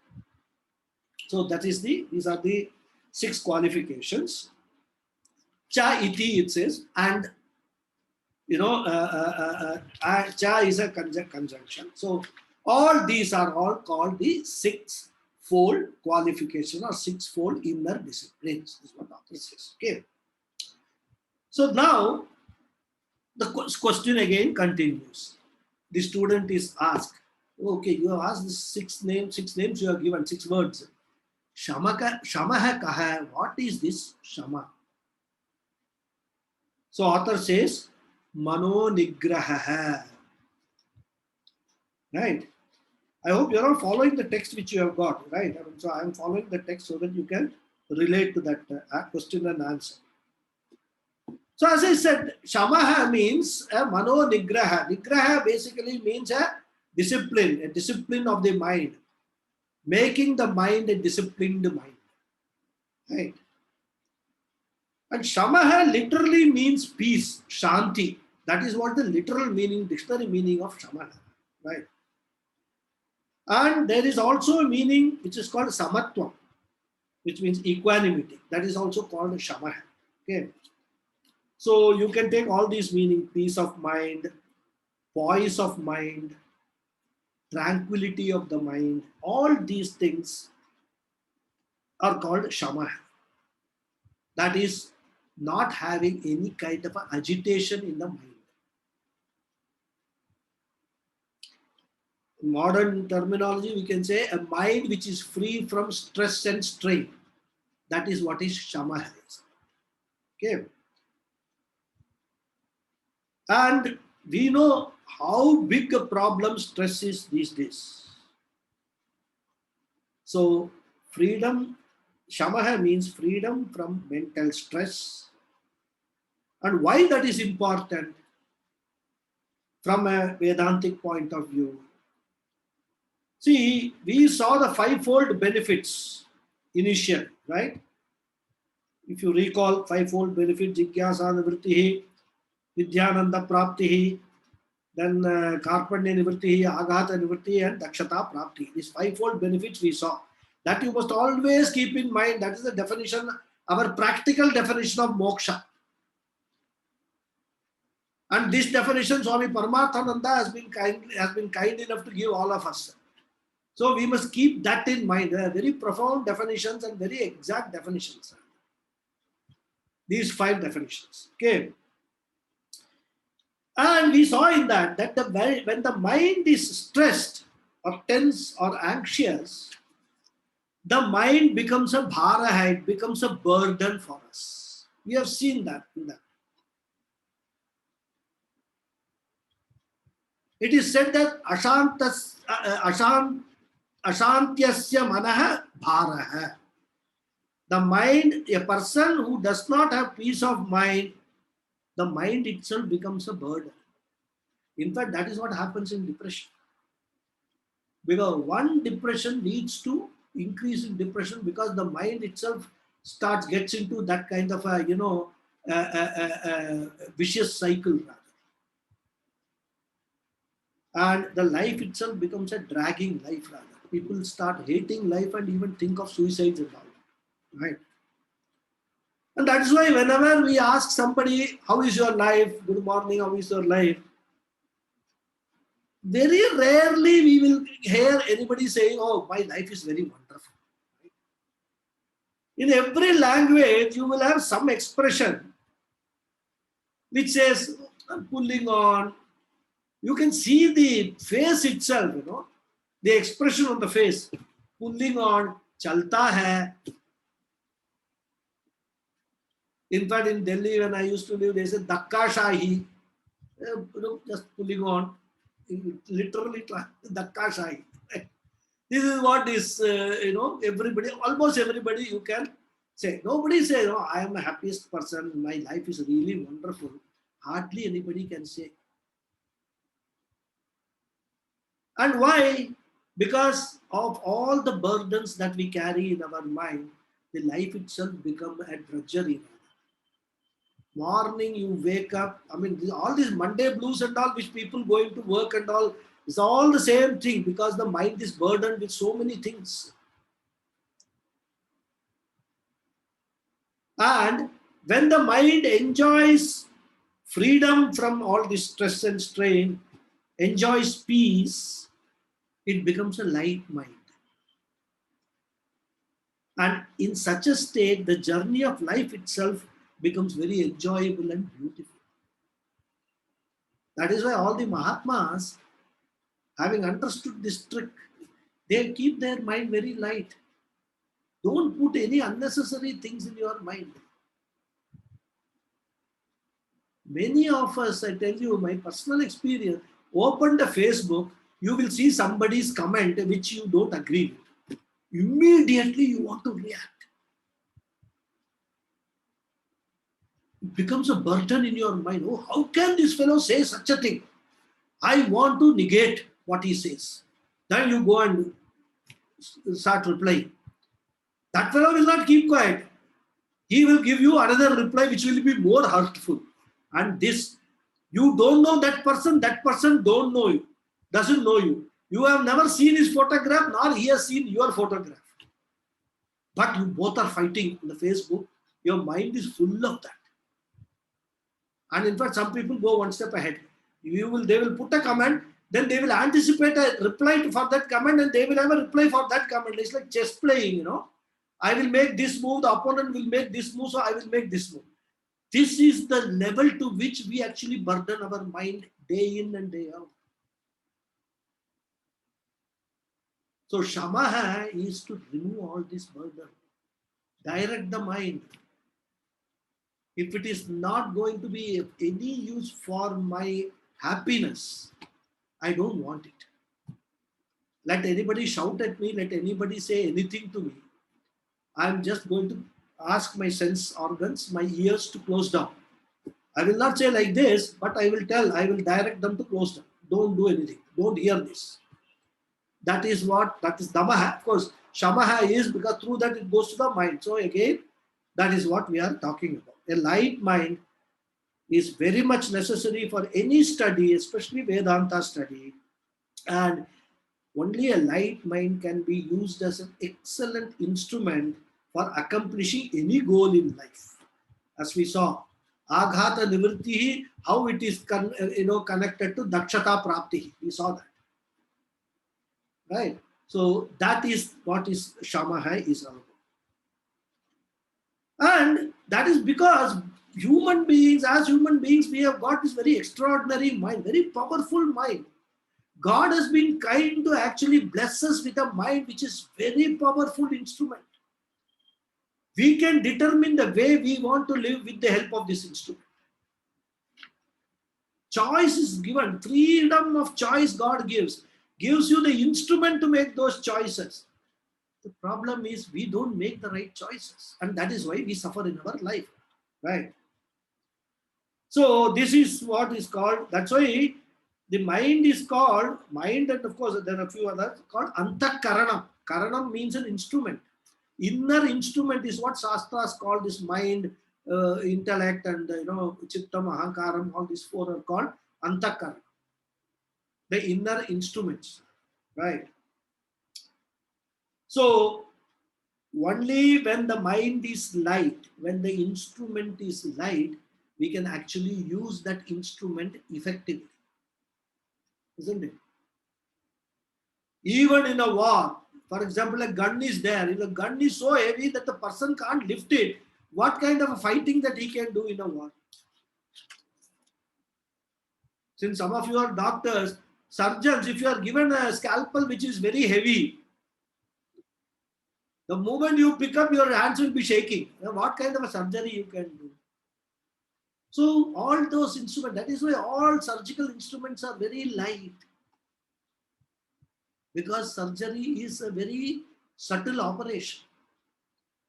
So that is these are the 6 qualifications. Cha iti, it says, and cha is a conjunction. So all these are all called the 6-fold qualification or 6-fold inner disciplines. This is what author says. Okay. So now the question again continues. The student is asked, okay, you have asked this 6 names you have given, 6 words. Shamaha kaha, what is this Shama? So author says, Mano Nigraha. Right? I hope you are all following the text which you have got, right? So I am following the text so that you can relate to that question and answer. So as I said, shamaha means a mano nigraha. Nigraha basically means a discipline of the mind, making the mind a disciplined mind. Right? And shamaha literally means peace, shanti. That is what the literal meaning, dictionary meaning of shamaha. Right? And there is also a meaning which is called samatvam, which means equanimity. That is also called shamaha. Okay. So you can take all these meaning: peace of mind, poise of mind, tranquility of the mind. All these things are called shamaha. That is not having any kind of agitation in the mind. In modern terminology, we can say a mind which is free from stress and strain. That is what is shamaha. Okay. And we know how big a problem stress is these days. So freedom, shamaha means freedom from mental stress. And why that is important from a Vedantic point of view? See, we saw the fivefold benefits initially, right? If you recall, fivefold benefit: jigyasa nivrittihi, vidyananda praptihi, then karpanya nivrittihi, aghata nivrittihi, and dakshata prapti. These fivefold benefits we saw. That you must always keep in mind. That is the definition, our practical definition of moksha. And this definition Swami Paramathananda has been kind enough to give all of us. So we must keep that in mind. There are very profound definitions and very exact definitions. These five definitions. Okay. And we saw in that when the mind is stressed or tense or anxious, the mind becomes a bhara, it becomes a burden for us. We have seen that in that. It is said that ashantyasya manaha bharaha. The mind, a person who does not have peace of mind, the mind itself becomes a burden. In fact, that is what happens in depression. Because one depression leads to increase in depression because the mind itself gets into that kind of a vicious cycle. And the life itself becomes a dragging life rather. People start hating life and even think of suicides and all. Right? And that is why whenever we ask somebody, how is your life? Good morning, how is your life? Very rarely we will hear anybody saying, oh, my life is very wonderful. In every language, you will have some expression which says, I'm pulling on. You can see the face itself, the expression on the face. Pulling on, chalta hai. In fact, in Delhi, when I used to live, they said, dakka shahi. Just pulling on. Literally, dakka shahi. This is what is, everybody, almost everybody you can say. Nobody says, oh, I am the happiest person. My life is really wonderful. Hardly anybody can say. And why? Because of all the burdens that we carry in our mind, the life itself becomes a drudgery. Morning you wake up, all these Monday blues and all which people going to work and all, it's all the same thing because the mind is burdened with so many things. And when the mind enjoys freedom from all this stress and strain, enjoys peace, it becomes a light mind. And in such a state, the journey of life itself becomes very enjoyable and beautiful. That is why all the Mahatmas, having understood this trick, they keep their mind very light. Don't put any unnecessary things in your mind. Many of us, I tell you, my personal experience, open the Facebook, you will see somebody's comment which you don't agree with. Immediately you want to react. it becomes a burden in your mind. Oh, how can this fellow say such a thing? I want to negate what he says. Then you go and start replying. That fellow will not keep quiet. He will give you another reply which will be more hurtful. And this, you don't know that person don't know you, doesn't know you. You have never seen his photograph, nor he has seen your photograph. But you both are fighting on the Facebook. Your mind is full of that. And in fact, some people go one step ahead. They will put a comment, then they will anticipate a reply for that comment, and they will have a reply for that comment. It's like chess playing, you know. I will make this move, the opponent will make this move, so I will make this move. This is the level to which we actually burden our mind day in and day out. So Shamaha is to remove all this burden, direct the mind. If it is not going to be of any use for my happiness, I don't want it. Let anybody shout at me, let anybody say anything to me. I'm just going to ask my sense organs, my ears to close down. I will not say like this, but I will direct them to close down. Don't do anything. Don't hear this. That is Damaha. Of course, Shamaha is because through that it goes to the mind. So again, that is what we are talking about. A light mind is very much necessary for any study, especially Vedanta study. And only a light mind can be used as an excellent instrument for accomplishing any goal in life. As we saw, Aghata Nivrittihi, how it is connected to Dakshata Praptihi. We saw that. Right? So that is what is Shamaha is all about. And that is because as human beings, we have got this very extraordinary mind, very powerful mind. God has been kind to actually bless us with a mind which is very powerful instrument. We can determine the way we want to live with the help of this instrument. Choice is given. Freedom of choice God gives you the instrument to make those choices. The problem is we don't make the right choices, and that is why we suffer in our life, right? So this is what is called, that's why the mind is called mind, and of course there are a few others called Antakaranam. Karanam means an instrument. Inner instrument is what Shastras call this mind, intellect, and Chittam, Ahankaram, all these four are called Antakaranam. The inner instruments, right? So only when the mind is light, when the instrument is light, we can actually use that instrument effectively. Isn't it? Even in a war, for example, a gun is there. If the gun is so heavy that the person can't lift it, what kind of a fighting that he can do in a war? Since some of you are doctors, surgeons, if you are given a scalpel which is very heavy, the moment you pick up, your hands will be shaking. What kind of a surgery you can do? So all those instruments, that is why all surgical instruments are very light. Because surgery is a very subtle operation.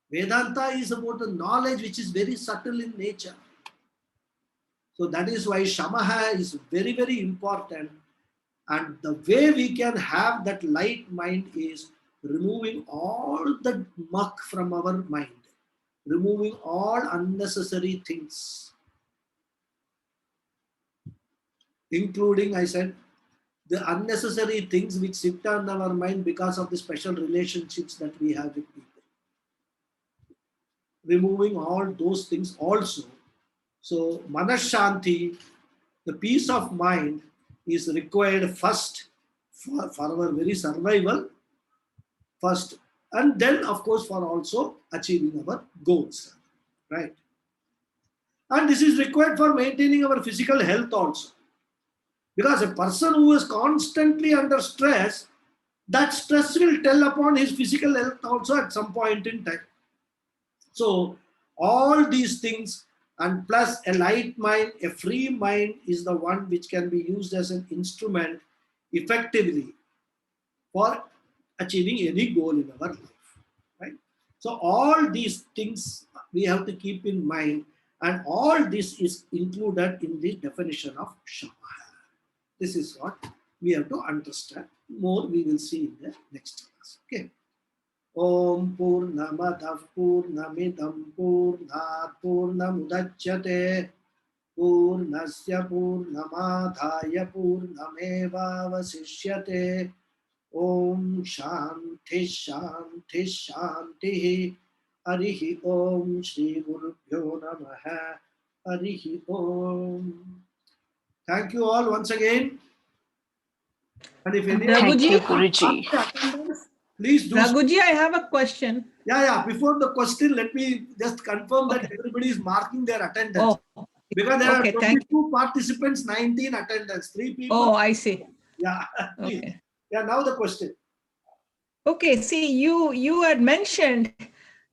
Vedanta is about a knowledge which is very subtle in nature. So that is why Shamaha is very, very important. And the way we can have that light mind is removing all the muck from our mind, removing all unnecessary things, including, I said, the unnecessary things which sit on our mind because of the special relationships that we have with people. Removing all those things also. So Manashanti, the peace of mind, is required first for our very survival, first, and then of course for also achieving our goals, right? And this is required for maintaining our physical health also. Because a person who is constantly under stress, that stress will tell upon his physical health also at some point in time. So all these things, and plus a light mind, a free mind is the one which can be used as an instrument effectively for achieving any goal in our life, right? So all these things we have to keep in mind, And all this is included in the definition of Shamaha. This is what we have to understand. More we will see in the next class. Okay. Om Purnamadav Purnamidam Purnat Purnamudachyate Purnasya Purnamadhaya Purnamevavasishyate. Om Shanti Shanti Shanti. Harihi Om Shri Gurubhyo Namaha. Harihi Om. Thank you all once again. And if any Thank you, Raghuji. Guruji. please do. Raghuji, I have a question. Yeah. Before the question, let me just confirm that everybody is marking their attendance. Oh, Because there okay, are 22 participants, 19 attendance, 3 people. oh, I see. Yeah. Please. Okay. Yeah. Now the question. Okay, see, you had mentioned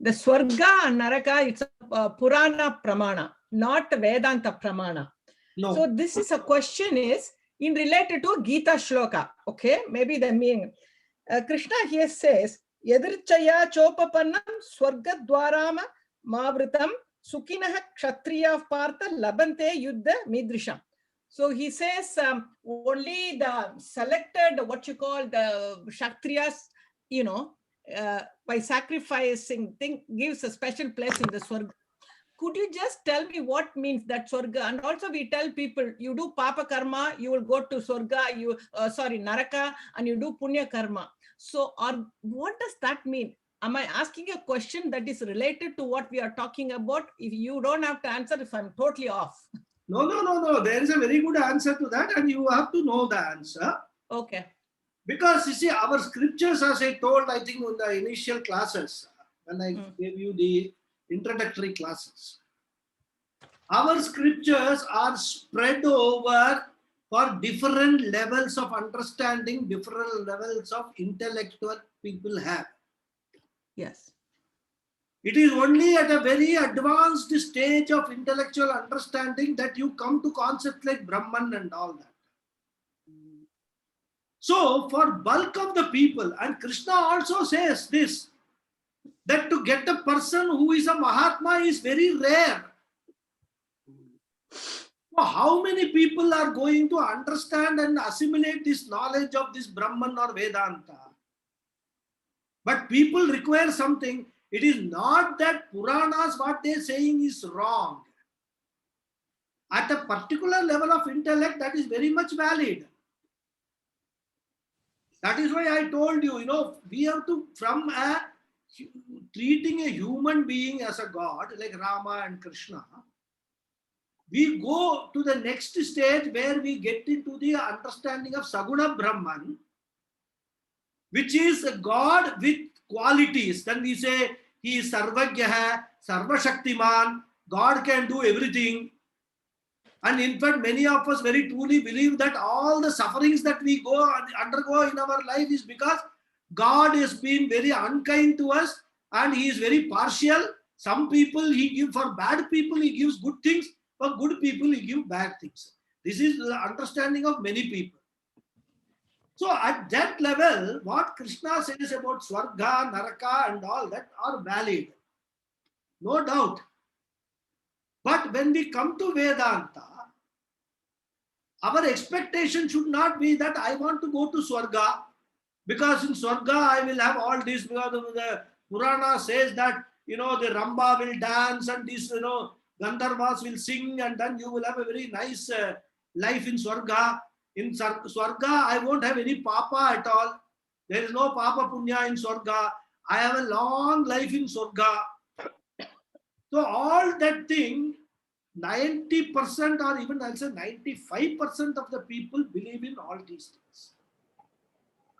the Swarga and Naraka, it's a Purana Pramana, not Vedanta Pramana. No. So this is a question is in related to Gita Shloka. Okay, maybe the meaning. Krishna here says, Yadrichaya Chopapannam Swarga Dwarama Mavritam Sukinaha Kshatriya Partha Labante Yuddha Midrisham. So he says only the selected, what you call the Kshatriyas, by sacrificing thing gives a special place in the Swarga. Could you just tell me what means that Swarga? And also we tell people, you do Papa Karma, you will go to Swarga, Naraka, and you do Punya Karma. So what does that mean? Am I asking a question that is related to what we are talking about? If you don't have to answer, if I'm totally off. No. There is a very good answer to that, and you have to know the answer. Okay. Because you see, our scriptures, as I told, I think in the initial classes, when I gave you the introductory classes, our scriptures are spread over for different levels of understanding, different levels of intellectual people have. Yes. It is only at a very advanced stage of intellectual understanding that you come to concepts like Brahman and all that. So for bulk of the people, and Krishna also says this, that to get a person who is a Mahatma is very rare. So how many people are going to understand and assimilate this knowledge of this Brahman or Vedanta? But people require something. It is not that Puranas, what they are saying is wrong. At a particular level of intellect, that is very much valid. That is why I told you, we have to, from treating a human being as a god, like Rama and Krishna, we go to the next stage where we get into the understanding of Saguna Brahman, which is a god with qualities. Then we say, he is Sarvagyaha, Sarvashaktiman, God can do everything. And in fact, many of us very truly believe that all the sufferings that we undergo in our life is because God has been very unkind to us and he is very partial. Some people for bad people he gives good things, for good people he gives bad things. This is the understanding of many people. So at that level, what Krishna says about Swarga, Naraka and all that are valid. No doubt. But when we come to Vedanta, our expectation should not be that I want to go to Swarga, because in Swarga I will have all this, because the Purana says that, the Ramba will dance and this, Gandharvas will sing, and then you will have a very nice life in Swarga. In Swarga, I won't have any Papa at all. There is no Papa Punya in Swarga. I have a long life in Swarga. So all that thing, 90% or even I'll say 95% of the people believe in all these things.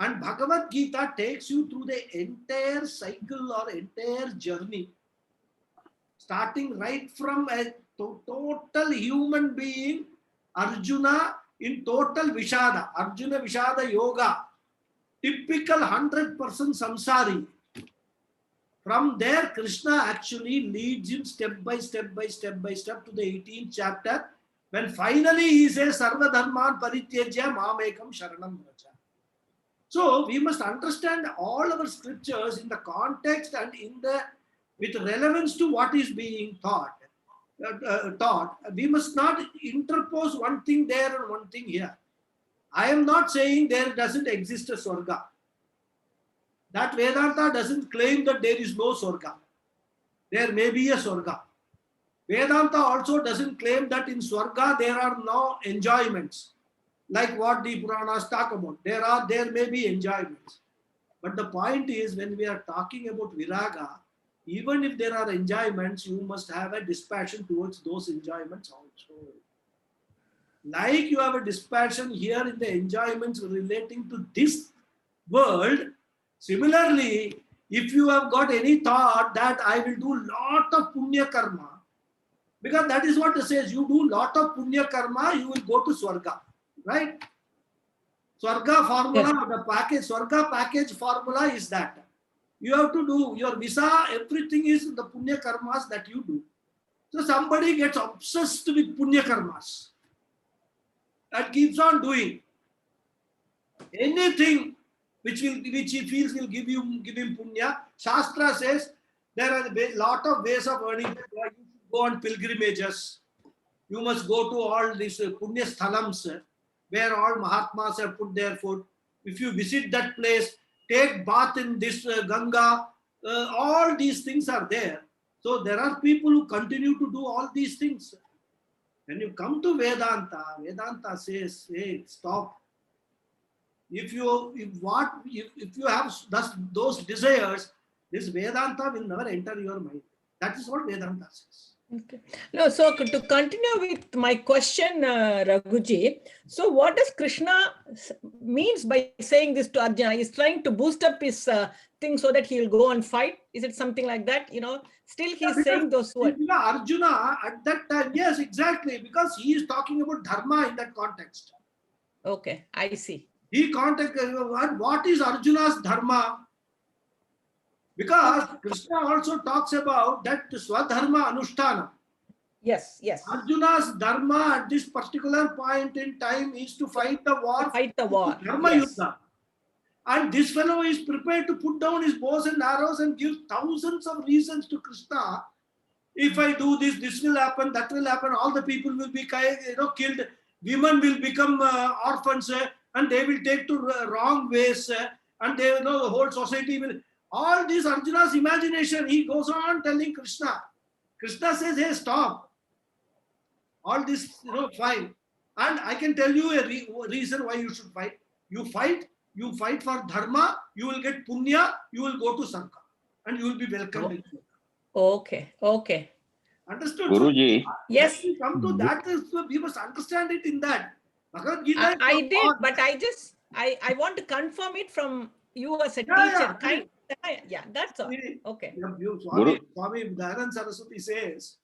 And Bhagavad Gita takes you through the entire cycle or entire journey, starting right from a total human being, Arjuna in total Vishada, Arjuna Vishada Yoga, typical 100% samsari. From there, Krishna actually leads him step by step to the 18th chapter, when finally he says, Sarva Dharman Parityajya Mamekam Sharanam Vraja. So we must understand all our scriptures in the context and with relevance to what is being taught. taught, we must not interpose one thing there and one thing here. I am not saying there doesn't exist a Swarga. That Vedanta doesn't claim that there is no Swarga. There may be a Swarga. Vedanta also doesn't claim that in Swarga there are no enjoyments, like what the Puranas talk about. There may be enjoyments. But the point is, when we are talking about Viraga, even if there are enjoyments, you must have a dispassion towards those enjoyments also. Like you have a dispassion here in the enjoyments relating to this world, similarly, if you have got any thought that I will do lot of punya karma, because that is what it says, you do lot of punya karma, you will go to Swarga, right? Swarga formula, the package, Swarga package formula is that. You have to do your visa, everything is the punya karmas that you do. So somebody gets obsessed with punya karmas and keeps on doing anything which he feels will give him punya. Shastra says there are a lot of ways of earning. You should go on pilgrimages. You must go to all these punya sthalams where all Mahatmas have put their foot. If you visit that place, take bath in this Ganga, all these things are there. So there are people who continue to do all these things. When you come to Vedanta, Vedanta says, hey, stop. If you have those desires, this Vedanta will never enter your mind. That is what Vedanta says. Okay. No, so to continue with my question, Raghuji, so what does Krishna means by saying this to Arjuna? He's trying to boost up his thing so that he'll go and fight. Is it something like that? Still he's saying those words. Arjuna at that time, yes, exactly, because he is talking about dharma in that context. Okay, I see. He contacted what is Arjuna's dharma? Because Krishna also talks about that Swadharma Anushtana. Yes, yes. Arjuna's dharma at this particular point in time is to fight the war. Fight the war. Dharma Yes. Yuddha. And this fellow is prepared to put down his bows and arrows and give thousands of reasons to Krishna. If I do this, this will happen, that will happen. All the people will be killed. Women will become orphans and they will take to wrong ways and they the whole society will. All this Arjuna's imagination, he goes on telling Krishna. Krishna says, hey, stop. All this, fine. And I can tell you a reason why you should fight. You fight for dharma, you will get punya, you will go to Sarka. And you will be welcomed. Okay, okay. Understood? Guruji. Yes. We come to that, we must understand it in that. I did, but I want to confirm it from you as a teacher. Yeah, that's all. Okay. Swami Dharan Saraswati says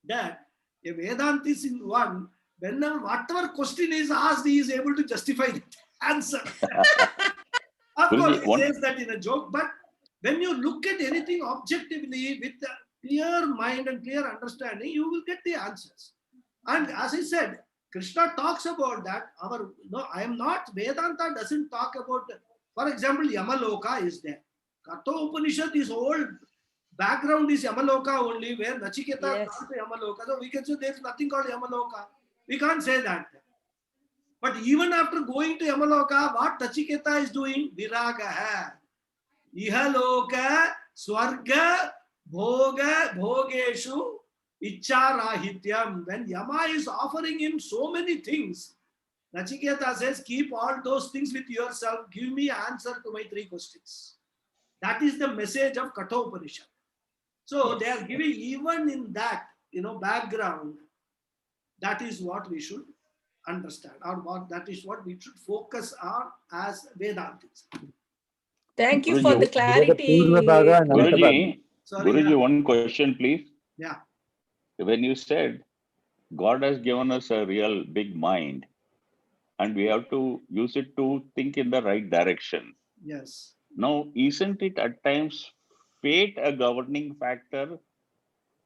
that a Vedantist in one, whenever whatever question is asked, he is able to justify the answer. Of course, he says that in a joke, but when you look at anything objectively with a clear mind and clear understanding, you will get the answers. And as I said, Krishna talks about that. I am not, Vedanta doesn't talk about, for example, Yamaloka is there. Katha Upanishad, this whole background is Yamaloka only, where Nachiketa comes to Yamaloka. So we can say there is nothing called Yamaloka. We can't say that. But even after going to Yamaloka, what Nachiketa is doing? Viraga hai. Ihaloka, Swarga, Bhoga, Bhogeshu, Icharahityam. When Yama is offering him so many things, Nachiketa says, keep all those things with yourself. Give me answer to my 3 questions. That is the message of Katha Upanishad. So they are giving even in that, background, that is what we should understand, or that is what we should focus on as Vedantis. Thank you for the clarity. Guruji, one question, please. Yeah. When you said God has given us a real big mind and we have to use it to think in the right direction. Yes. Now, isn't it at times fate a governing factor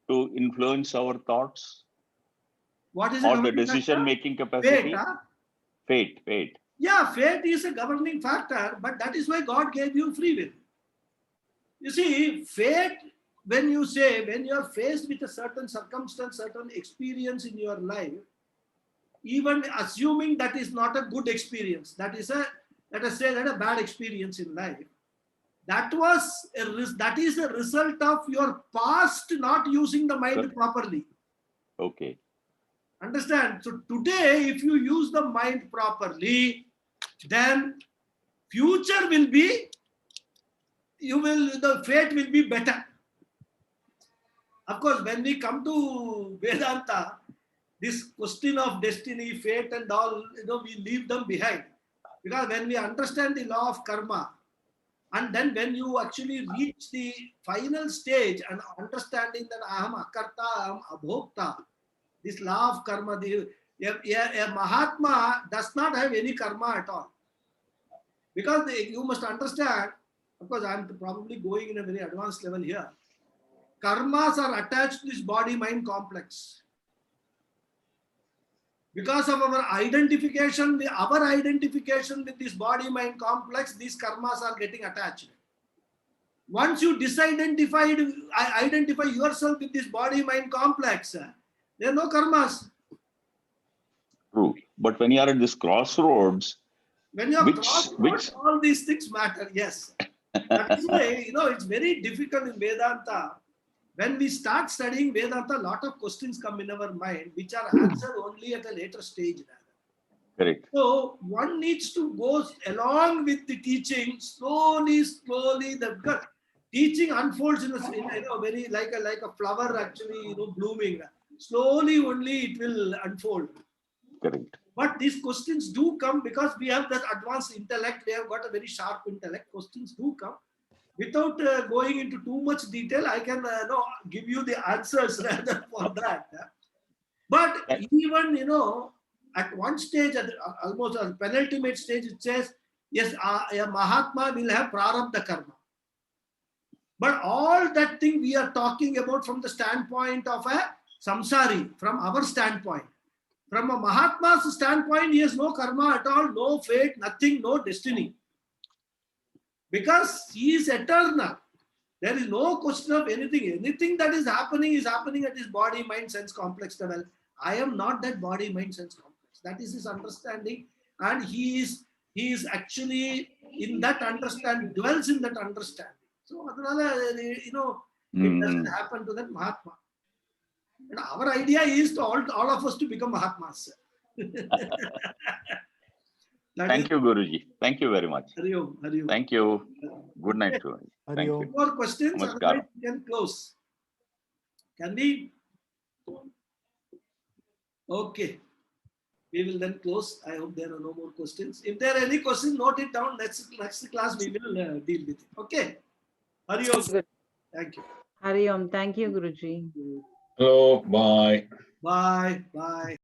to influence our thoughts? What is or the decision-making capacity? Fate. Yeah, fate is a governing factor, but that is why God gave you free will. You see, fate when you say, when you are faced with a certain circumstance, certain experience in your life, even assuming that is not a good experience, that is a, let us say that a bad experience in life, that is a result of your past not using the mind properly. Okay. Understand? So today, if you use the mind properly, then future will be, the fate will be better. Of course, when we come to Vedanta, this question of destiny, fate and all, we leave them behind. Because when we understand the law of karma, and then when you actually reach the final stage and understanding that I am akarta, I am abhokta, this law of karma, a Mahatma does not have any karma at all. Because you must understand, of course I am probably going in a very advanced level here, karmas are attached to this body-mind complex. Because of our identification with this body-mind complex, these karmas are getting attached. Once you identify yourself with this body-mind complex, there are no karmas. True. But when you are at this crossroads, When you are crossroads, all these things matter. Yes. That is why, it's very difficult in Vedanta. When we start studying Vedanta, a lot of questions come in our mind, which are answered only at a later stage. correct. So one needs to go along with the teaching slowly. The teaching unfolds in a very like a flower actually blooming. Slowly only it will unfold. Correct. But these questions do come because we have that advanced intellect. We have got a very sharp intellect. Questions do come. Without going into too much detail, I can give you the answers rather for that. But even at one stage, almost a penultimate stage, it says, yes, a Mahatma will have prarabdha karma. But all that thing we are talking about from the standpoint of a samsari, from our standpoint. From a Mahatma's standpoint, he has no karma at all, no fate, nothing, no destiny. Because he is eternal. There is no question of anything. Anything that is happening at his body, mind, sense complex level. I am not that body, mind, sense complex. That is his understanding. And he is actually in that understanding, dwells in that understanding. So, it doesn't happen to that Mahatma. And our idea is to all of us to become Mahatmas. Thank you, Guruji. Thank you very much. Hari Om, Hari Om. Thank you. Good night to you. Thank you. More questions? Namaskar. Otherwise we can close. Can we? Okay. We will then close. I hope there are no more questions. If there are any questions, note it down. Next class we will deal with it. Okay. Hari Om. Thank you. Hari Om. Thank you, Guruji. Hello, bye. Bye. Bye.